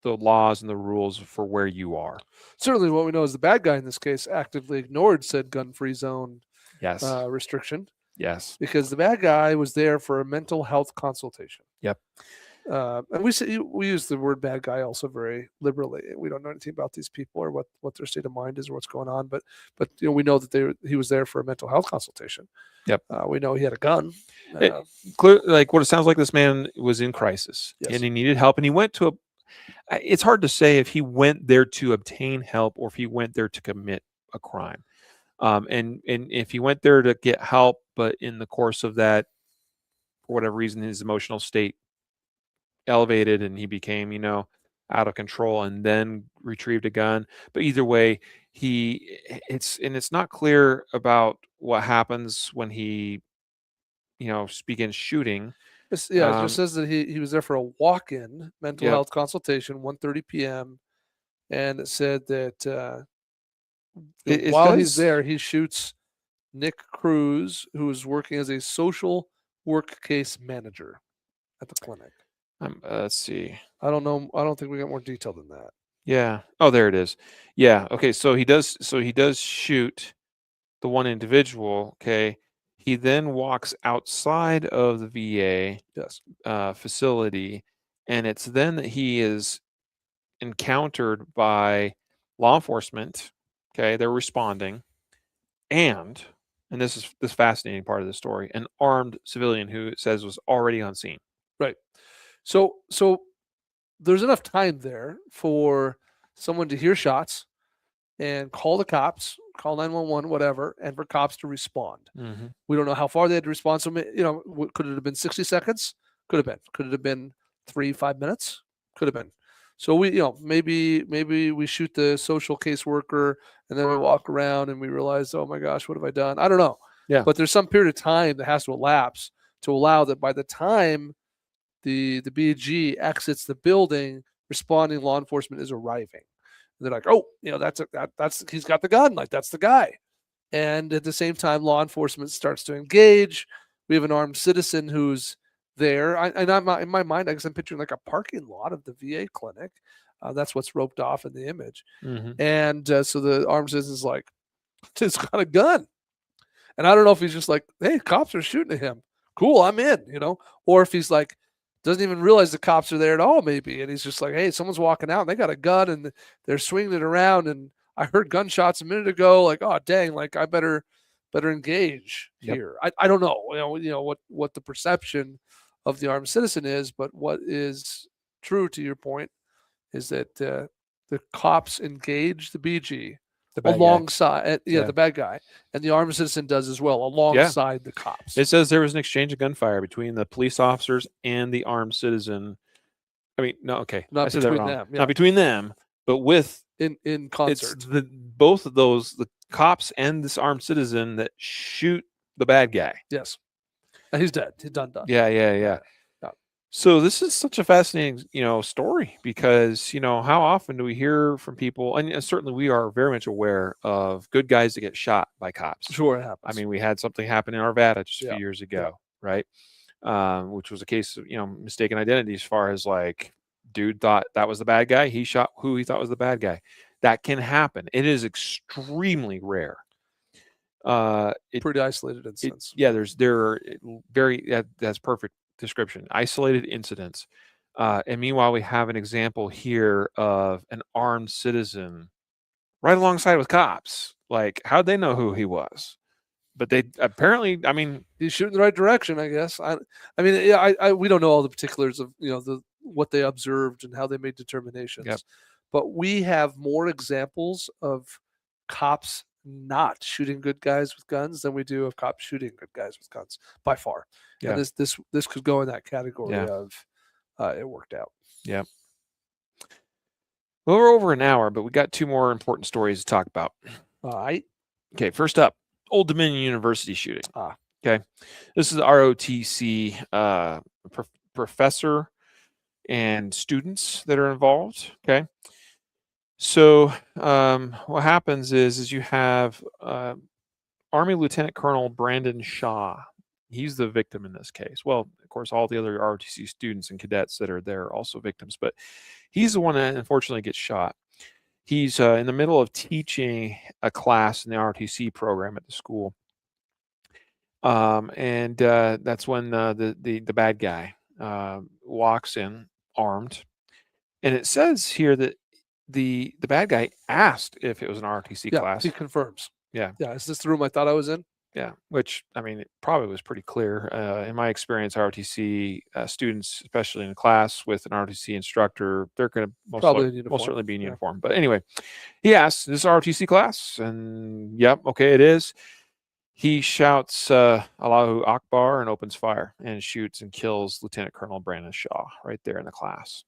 [SPEAKER 1] the laws and the rules for where you are.
[SPEAKER 2] Certainly what we know is the bad guy in this case actively ignored said gun-free zone restriction.
[SPEAKER 1] Yes.
[SPEAKER 2] Because the bad guy was there for a mental health consultation.
[SPEAKER 1] Yep.
[SPEAKER 2] And we use the word bad guy also very liberally. We don't know anything about these people or what their state of mind is or what's going on. But we know that he was there for a mental health consultation.
[SPEAKER 1] Yep.
[SPEAKER 2] We know he had a gun.
[SPEAKER 1] Like what it sounds like, this man was in crisis,
[SPEAKER 2] yes,
[SPEAKER 1] and he needed help, and he went to it's hard to say if he went there to obtain help or if he went there to commit a crime. And if he went there to get help, but in the course of that, for whatever reason, his emotional state elevated and he became, out of control, and then retrieved a gun. But either way, it's not clear about what happens when he, begins shooting.
[SPEAKER 2] It just says that he was there for a walk-in mental health consultation, 1:30 p.m. And it said that while he's there, he shoots Nick Cruz, who is working as a social work case manager at the clinic.
[SPEAKER 1] Let's see.
[SPEAKER 2] I don't know. I don't think we got more detail than that.
[SPEAKER 1] Yeah. Oh, there it is. Yeah. Okay. So he does. So he does shoot the one individual. Okay. He then walks outside of the VA
[SPEAKER 2] Yes.
[SPEAKER 1] facility, and it's then that he is encountered by law enforcement. Okay, they're responding, and this is this fascinating part of the story, an armed civilian who it says was already on scene.
[SPEAKER 2] Right. So there's enough time there for someone to hear shots and call the cops, call 911, whatever, and for cops to respond.
[SPEAKER 1] Mm-hmm.
[SPEAKER 2] We don't know how far they had to respond. So, could it have been 60 seconds? Could have been. Could it have been 3-5 minutes? Could have been. So maybe we shoot the social caseworker and then we walk around and we realize, oh my gosh, what have I done? I don't know.
[SPEAKER 1] Yeah.
[SPEAKER 2] But there's some period of time that has to elapse to allow that by the time the BG exits the building, responding law enforcement is arriving. They're like, oh, that's he's got the gun, like that's the guy. And at the same time, law enforcement starts to engage. We have an armed citizen who's there. In my mind, I guess I'm picturing like a parking lot of the VA clinic. That's what's roped off in the image.
[SPEAKER 1] Mm-hmm.
[SPEAKER 2] And so the armed citizen's like, he's got a gun. And I don't know if he's just like, hey, cops are shooting at him. Cool, I'm in, or if he's like, doesn't even realize the cops are there at all, maybe. And he's just like, hey, someone's walking out and they got a gun and they're swinging it around. And I heard gunshots a minute ago. Like, oh, dang, like I better engage here. I don't know, what the perception of the armed citizen is, but what is true to your point is that the cops engage the BG alongside, the bad guy, and the armed citizen does as well alongside the cops.
[SPEAKER 1] It says there was an exchange of gunfire between the police officers and the armed citizen. I mean, no, okay,
[SPEAKER 2] not between them,
[SPEAKER 1] not between them, but with
[SPEAKER 2] in concert.
[SPEAKER 1] It's both of those, the cops and this armed citizen that shoot the bad guy.
[SPEAKER 2] Yes, and he's dead. He's done.
[SPEAKER 1] Yeah. So this is such a fascinating, story because, how often do we hear from people, and certainly we are very much aware of good guys that get shot by cops.
[SPEAKER 2] Sure, it happens.
[SPEAKER 1] I mean, we had something happen in Arvada just a few years ago, right? Which was a case of, mistaken identity as far as like, dude thought that was the bad guy. He shot who he thought was the bad guy. That can happen. It is extremely rare.
[SPEAKER 2] Pretty isolated incidents.
[SPEAKER 1] That's perfect description. Isolated incidents. And meanwhile, we have an example here of an armed citizen right alongside with cops. Like, how'd they know who he was? But they apparently, I mean,
[SPEAKER 2] he's shooting the right direction, I guess. We don't know all the particulars of what they observed and how they made determinations.
[SPEAKER 1] Yep.
[SPEAKER 2] But we have more examples of cops not shooting good guys with guns than we do of cops shooting good guys with guns by far. Yeah. And this could go in that category of it worked out.
[SPEAKER 1] Yeah. Well, we're over an hour, but we got two more important stories to talk about.
[SPEAKER 2] All right.
[SPEAKER 1] Okay. First up, Old Dominion University shooting. Okay. This is the ROTC professor and students that are involved. Okay. So what happens is you have Army Lieutenant Colonel Brandon Shaw. He's the victim in this case. Well, of course, all the other ROTC students and cadets that are there are also victims, but he's the one that unfortunately gets shot. He's in the middle of teaching a class in the ROTC program at the school. And that's when the bad guy walks in armed. And it says here that the bad guy asked if it was an ROTC class.
[SPEAKER 2] He confirms.
[SPEAKER 1] Yeah.
[SPEAKER 2] Is this the room I thought I was in?
[SPEAKER 1] Yeah, which, I mean, it probably was pretty clear. In my experience, ROTC students, especially in a class with an ROTC instructor, they're going to most certainly be in uniform. But anyway, he asks, "Is this ROTC class?" And yep, okay, it is. He shouts Allahu Akbar and opens fire and shoots and kills Lieutenant Colonel Brandon Shaw right there in the class.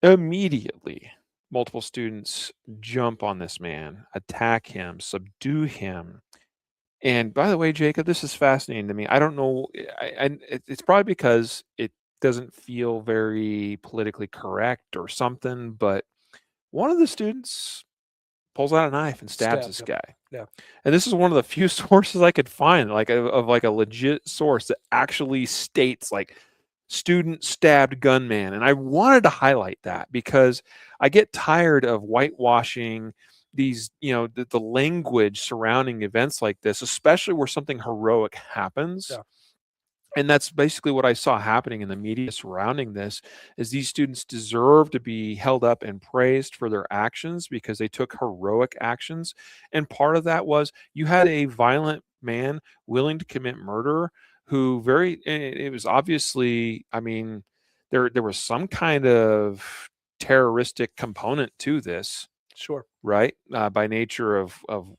[SPEAKER 1] Immediately, multiple students jump on this man, attack him, subdue him. And by the way, Jacob, this is fascinating to me. I don't know. It's probably because it doesn't feel very politically correct or something, but one of the students pulls out a knife and stabs this guy.
[SPEAKER 2] Yeah.
[SPEAKER 1] And this is one of the few sources I could find, like of like a legit source that actually states like student stabbed gunman. And I wanted to highlight that because I get tired of whitewashing these, the language surrounding events like this, especially where something heroic happens.
[SPEAKER 2] Yeah.
[SPEAKER 1] And that's basically what I saw happening in the media surrounding this is these students deserve to be held up and praised for their actions because they took heroic actions. And part of that was you had a violent man willing to commit murder who it was obviously, I mean, there was some kind of terroristic component to this,
[SPEAKER 2] Sure.
[SPEAKER 1] right? By nature of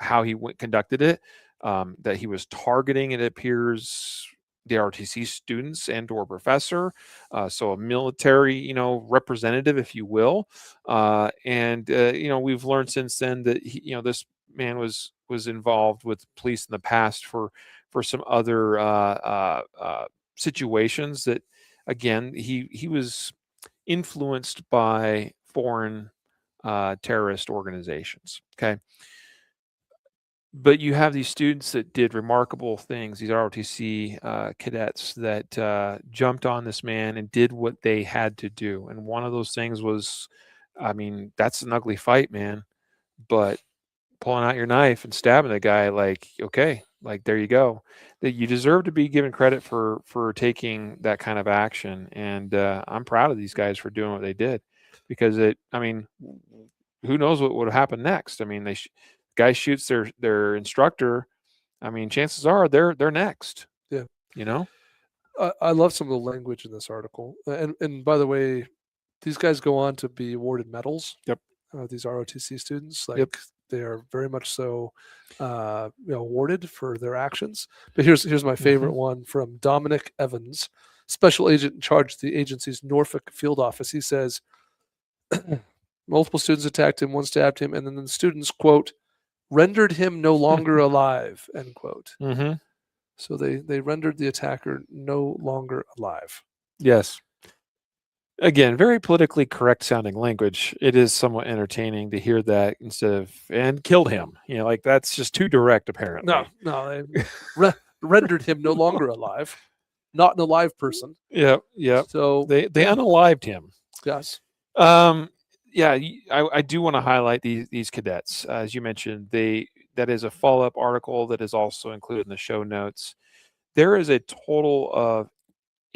[SPEAKER 1] how he conducted it, that he was targeting, it appears, the ROTC students and or professor, so a military, representative, if you will, and we've learned since then that this man was involved with police in the past for some other situations that, again, he was influenced by foreign terrorist organizations. Okay. But you have these students that did remarkable things, these ROTC cadets that jumped on this man and did what they had to do. And one of those things was, I mean, that's an ugly fight, man. But pulling out your knife and stabbing the guy, like, okay, like there you go. That you deserve to be given credit for taking that kind of action. And I'm proud of these guys for doing what they did, because I mean, who knows what would happen next? I mean, guy shoots their instructor. I mean, chances are they're next.
[SPEAKER 2] Yeah.
[SPEAKER 1] You know.
[SPEAKER 2] I love some of the language in this article. And by the way, these guys go on to be awarded medals.
[SPEAKER 1] Yep.
[SPEAKER 2] These ROTC students, like
[SPEAKER 1] Yep.
[SPEAKER 2] they are very much so awarded for their actions. But here's my favorite one from Dominic Evans, special agent in charge of the agency's Norfolk field office. He says, multiple students attacked him, one stabbed him, and then the students, quote, rendered him no longer alive, end quote.
[SPEAKER 1] Mm-hmm.
[SPEAKER 2] So they rendered the attacker no longer alive.
[SPEAKER 1] Yes. Again, very politically correct sounding language. It is somewhat entertaining to hear that instead of "and killed him." Like that's just too direct, apparently.
[SPEAKER 2] No, they rendered him no longer alive, not an alive person.
[SPEAKER 1] Yep.
[SPEAKER 2] So
[SPEAKER 1] they unalived him.
[SPEAKER 2] Yes.
[SPEAKER 1] Yeah, I do want to highlight these cadets. As you mentioned, that is a follow-up article that is also included in the show notes. There is a total of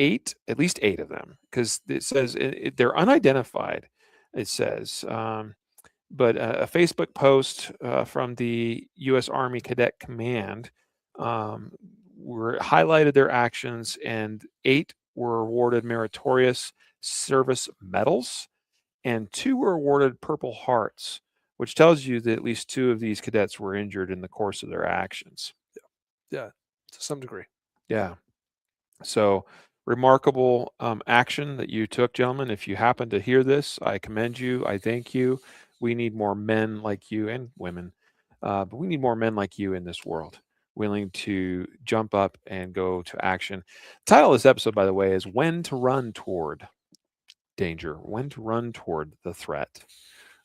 [SPEAKER 1] at least eight of them, because it says they're unidentified. It says, but a Facebook post from the U.S. Army Cadet Command were highlighted their actions, and 8 were awarded meritorious service medals, and 2 were awarded Purple Hearts, which tells you that at least 2 of these cadets were injured in the course of their actions.
[SPEAKER 2] Yeah, to some degree.
[SPEAKER 1] Yeah. So remarkable action that you took, gentlemen. If you happen to hear this, I commend you. I thank you. We need more men like you, and women, but we need more men like you in this world, willing to jump up and go to action. The title of this episode, by the way, is "When to Run Toward Danger," when to run toward the threat.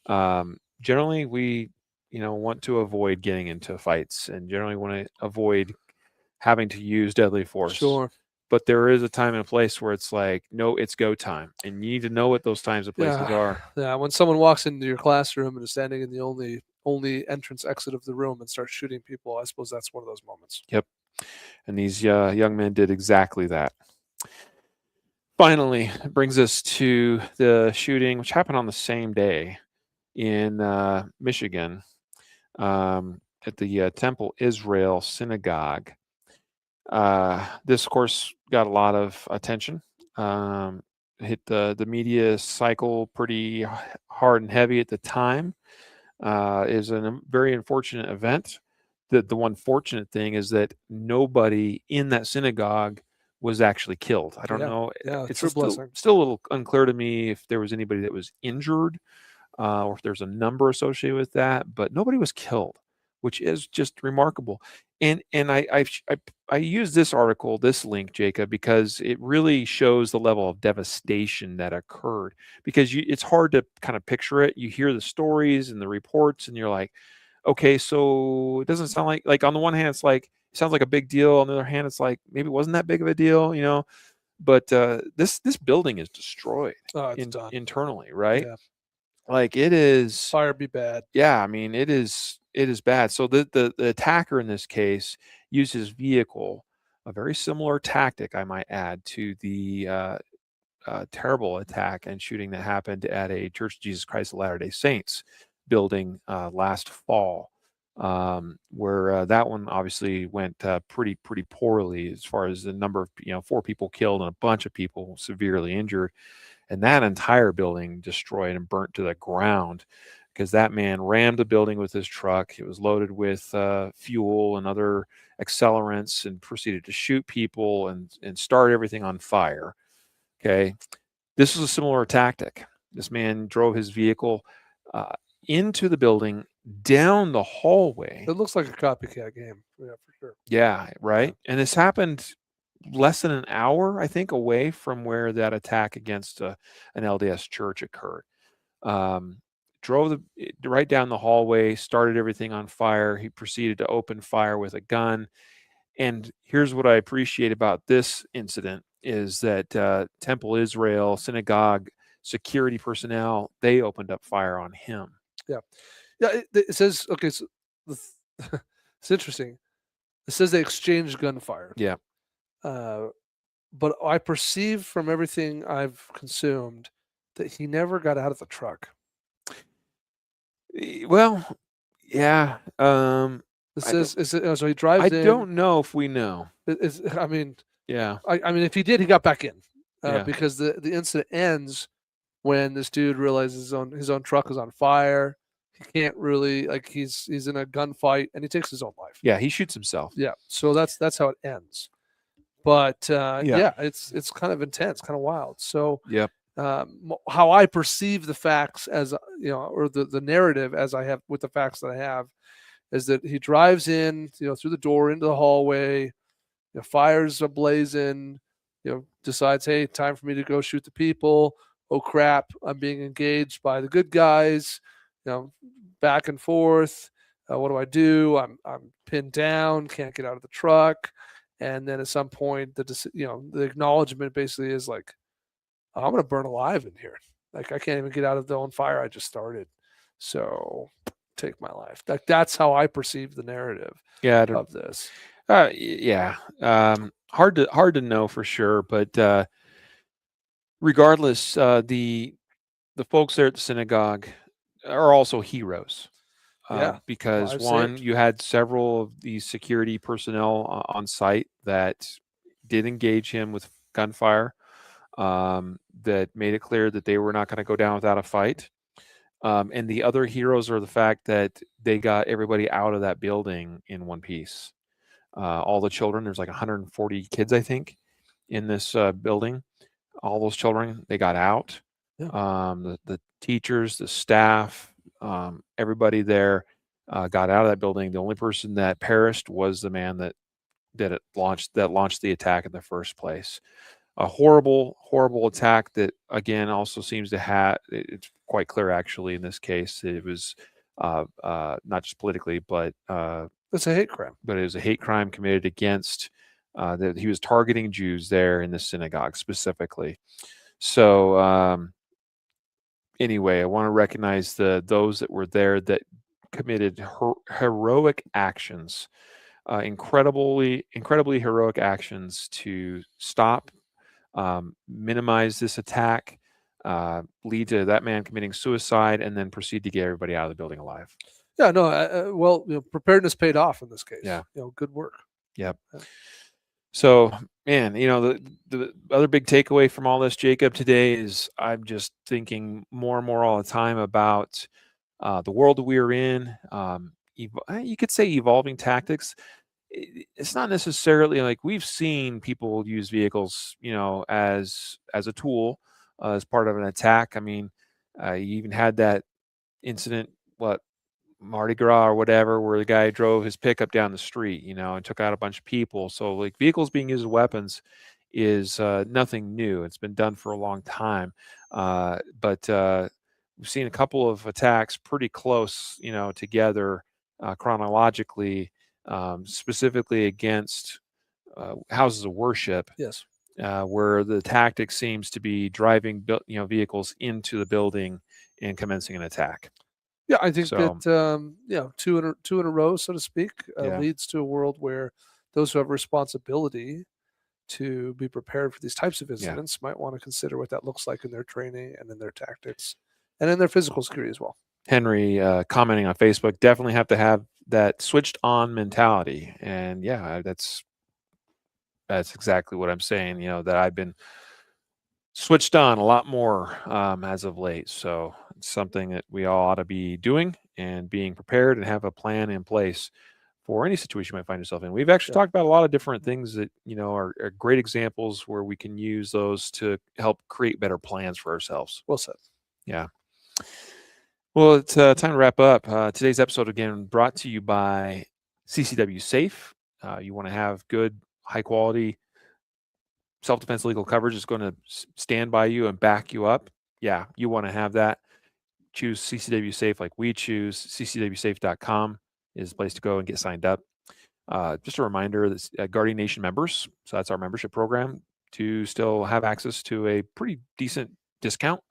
[SPEAKER 1] Generally, we want to avoid getting into fights, and generally want to avoid having to use deadly force.
[SPEAKER 2] Sure.
[SPEAKER 1] But there is a time and a place where it's like, no, it's go time, and you need to know what those times and places are.
[SPEAKER 2] Yeah, when someone walks into your classroom and is standing in the only entrance exit of the room and starts shooting people, I suppose that's one of those moments.
[SPEAKER 1] Yep. And these young men did exactly that. Finally, it brings us to the shooting, which happened on the same day in Michigan, at the Temple Israel synagogue. This, of course, got a lot of attention. Hit the media cycle pretty hard and heavy at the time. Is a very unfortunate event. The one fortunate thing is that nobody in that synagogue was actually killed. I don't know.
[SPEAKER 2] Yeah,
[SPEAKER 1] It's
[SPEAKER 2] true blessing.
[SPEAKER 1] Still a little unclear to me if there was anybody that was injured, or if there's a number associated with that, but nobody was killed, which is just remarkable. And I use this article, this link, Jacob, because it really shows the level of devastation that occurred. Because it's hard to kind of picture it. You hear the stories and the reports, and you're like, okay, so it doesn't sound like on the one hand, it's like it sounds like a big deal. On the other hand, it's like maybe it wasn't that big of a deal, you know. But this building is destroyed
[SPEAKER 2] Oh, it's done.
[SPEAKER 1] internally, right?
[SPEAKER 2] Yeah.
[SPEAKER 1] Like it is.
[SPEAKER 2] Fire be bad.
[SPEAKER 1] Yeah, I mean it is bad. So the attacker in this case used his vehicle, a very similar tactic, I might add, to the terrible attack and shooting that happened at a Church of Jesus Christ of Latter-day Saints building last fall, where that one obviously went pretty poorly as far as the number of 4 people killed and a bunch of people severely injured, and that entire building destroyed and burnt to the ground because that man rammed the building with his truck. It was loaded with fuel and other accelerants and proceeded to shoot people and start everything on fire. Okay. This was a similar tactic. This man drove his vehicle uh, into the building, down the hallway.
[SPEAKER 2] It looks like a copycat game. Yeah, for sure.
[SPEAKER 1] Yeah, right. And this happened less than an hour, I think, away from where that attack against an LDS church occurred. Um, drove right down the hallway, started everything on fire. He proceeded to open fire with a gun. And here's what I appreciate about this incident is that Temple Israel synagogue security personnel, they opened up fire on him.
[SPEAKER 2] Yeah. Yeah. It says, okay, so the, it's interesting. It says they exchanged gunfire.
[SPEAKER 1] Yeah.
[SPEAKER 2] But I perceive from everything I've consumed that he never got out of the truck.
[SPEAKER 1] Well, yeah.
[SPEAKER 2] It says, so he drives
[SPEAKER 1] I
[SPEAKER 2] in.
[SPEAKER 1] don't know if we know.
[SPEAKER 2] I mean,
[SPEAKER 1] Yeah.
[SPEAKER 2] I mean, if he did, he got back in
[SPEAKER 1] Yeah.
[SPEAKER 2] because the incident ends when this dude realizes his own truck is on fire. He can't really he's in a gunfight and he takes his own life.
[SPEAKER 1] Yeah. He shoots himself.
[SPEAKER 2] Yeah. So that's how it ends. But
[SPEAKER 1] Yeah.
[SPEAKER 2] it's kind of intense, kind of wild. So
[SPEAKER 1] Yep.
[SPEAKER 2] how I perceive the facts as or the narrative as I have with the facts that I have is that he drives in, through the door into the hallway, fires ablazing, decides, hey, time for me to go shoot the people. Oh crap, I'm being engaged by the good guys, back and forth. What do I do? I'm pinned down, can't get out of the truck. And then at some point, the acknowledgement basically is like, I'm going to burn alive in here. Like I can't even get out of the own fire I just started. So take my life. That's how I perceive the narrative of this.
[SPEAKER 1] Yeah. Hard to know for sure, but regardless, the folks there at the synagogue are also heroes.
[SPEAKER 2] Yeah.
[SPEAKER 1] Because
[SPEAKER 2] Lives
[SPEAKER 1] one,
[SPEAKER 2] saved.
[SPEAKER 1] you had several of these security personnel on site that did engage him with gunfire, that made it clear that they were not going to go down without a fight. And the other heroes are the fact that they got everybody out of that building in one piece. All the children, there's like 140 kids, I think, in this building. All those children, they got out.
[SPEAKER 2] Yeah.
[SPEAKER 1] The teachers, the staff, everybody there got out of that building. The only person that perished was the man that launched the attack in the first place. A horrible attack that again also seems to have. It's quite clear actually in this case it was not just politically, but
[SPEAKER 2] it's a hate crime.
[SPEAKER 1] But it was a hate crime committed against. That he was targeting Jews there in the synagogue specifically. So anyway, I want to recognize those that were there that committed heroic actions, incredibly heroic actions to stop, minimize this attack, lead to that man committing suicide, and then proceed to get everybody out of the building alive.
[SPEAKER 2] Yeah, no, well, preparedness paid off in this case.
[SPEAKER 1] Yeah,
[SPEAKER 2] good work.
[SPEAKER 1] Yep. Yeah. So, man, the other big takeaway from all this, Jacob, today is I'm just thinking more and more all the time about the world that we're in. You could say evolving tactics. It's not necessarily like we've seen people use vehicles, as a tool, as part of an attack. I mean, you even had that incident, Mardi Gras or whatever, where the guy drove his pickup down the street, and took out a bunch of people. So like vehicles being used as weapons is nothing new. It's been done for a long time. But we've seen a couple of attacks pretty close, together chronologically, specifically against houses of worship,
[SPEAKER 2] Yes.
[SPEAKER 1] where the tactic seems to be driving vehicles into the building and commencing an attack.
[SPEAKER 2] Yeah, I think
[SPEAKER 1] So
[SPEAKER 2] that two in a row, so to speak,
[SPEAKER 1] yeah,
[SPEAKER 2] leads to a world where those who have responsibility to be prepared for these types of
[SPEAKER 1] yeah.
[SPEAKER 2] incidents might want to consider what that looks like in their training and in their tactics and in their physical security as well.
[SPEAKER 1] Henry commenting on Facebook, definitely have to have that switched on mentality, and yeah, that's exactly what I'm saying. That I've been switched on a lot more as of late. So it's something that we all ought to be doing and being prepared and have a plan in place for any situation you might find yourself in. We've actually
[SPEAKER 2] Yeah.
[SPEAKER 1] talked about a lot of different things that are great examples where we can use those to help create better plans for ourselves.
[SPEAKER 2] Well said.
[SPEAKER 1] Yeah. Well, it's time to wrap up. Today's episode, again, brought to you by CCW Safe. You want to have good, high quality self-defense legal coverage is going to stand by you and back you up. Yeah, you want to have that. Choose CCW Safe like we choose. CCWSafe.com is the place to go and get signed up. Just a reminder that Guardian Nation members, so that's our membership program, to still have access to a pretty decent discount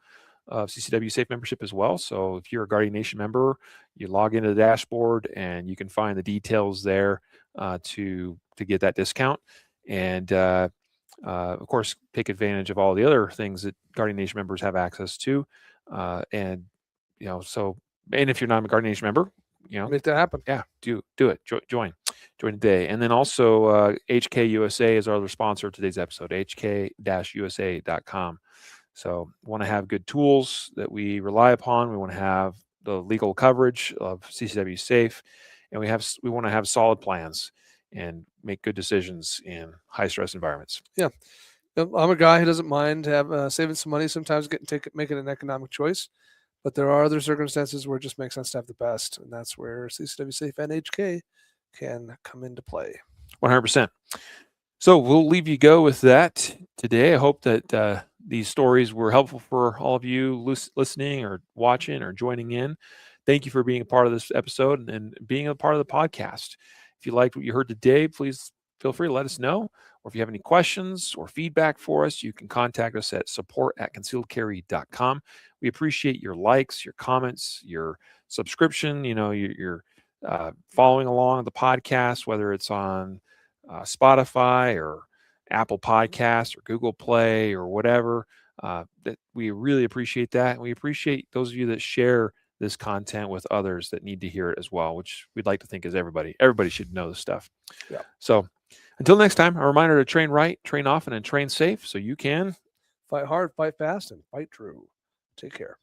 [SPEAKER 1] of CCW Safe membership as well. So if you're a Guardian Nation member, you log into the dashboard and you can find the details there to get that discount. And of course, take advantage of all the other things that Guardian Nation members have access to. And if you're not a Guardian Nation member,
[SPEAKER 2] Make that happen.
[SPEAKER 1] yeah, do it. Join today. And then also HK USA is our other sponsor of today's episode, hk-usa.com. So we want to have good tools that we rely upon. We want to have the legal coverage of CCW Safe, and we want to have solid plans and make good decisions in high stress environments.
[SPEAKER 2] Yeah. I'm a guy who doesn't mind saving some money sometimes, making an economic choice. But there are other circumstances where it just makes sense to have the best, and that's where CCW Safe and HK can come into play.
[SPEAKER 1] 100%. So we'll leave you go with that today. I hope that these stories were helpful for all of you listening or watching or joining in. Thank you for being a part of this episode and being a part of the podcast. If you liked what you heard today, please feel free to let us know. Or if you have any questions or feedback for us, you can contact us at support@concealedcarry.com. We appreciate your likes, your comments, your subscription, your following along the podcast, whether it's on Spotify or Apple Podcasts or Google Play or whatever. That we really appreciate that. And we appreciate those of you that share this content with others that need to hear it as well, which we'd like to think is everybody. Everybody should know this stuff.
[SPEAKER 2] Yeah.
[SPEAKER 1] So until next time, a reminder to train right, train often, and train safe so you can
[SPEAKER 2] fight hard, fight fast, and fight true. Take care.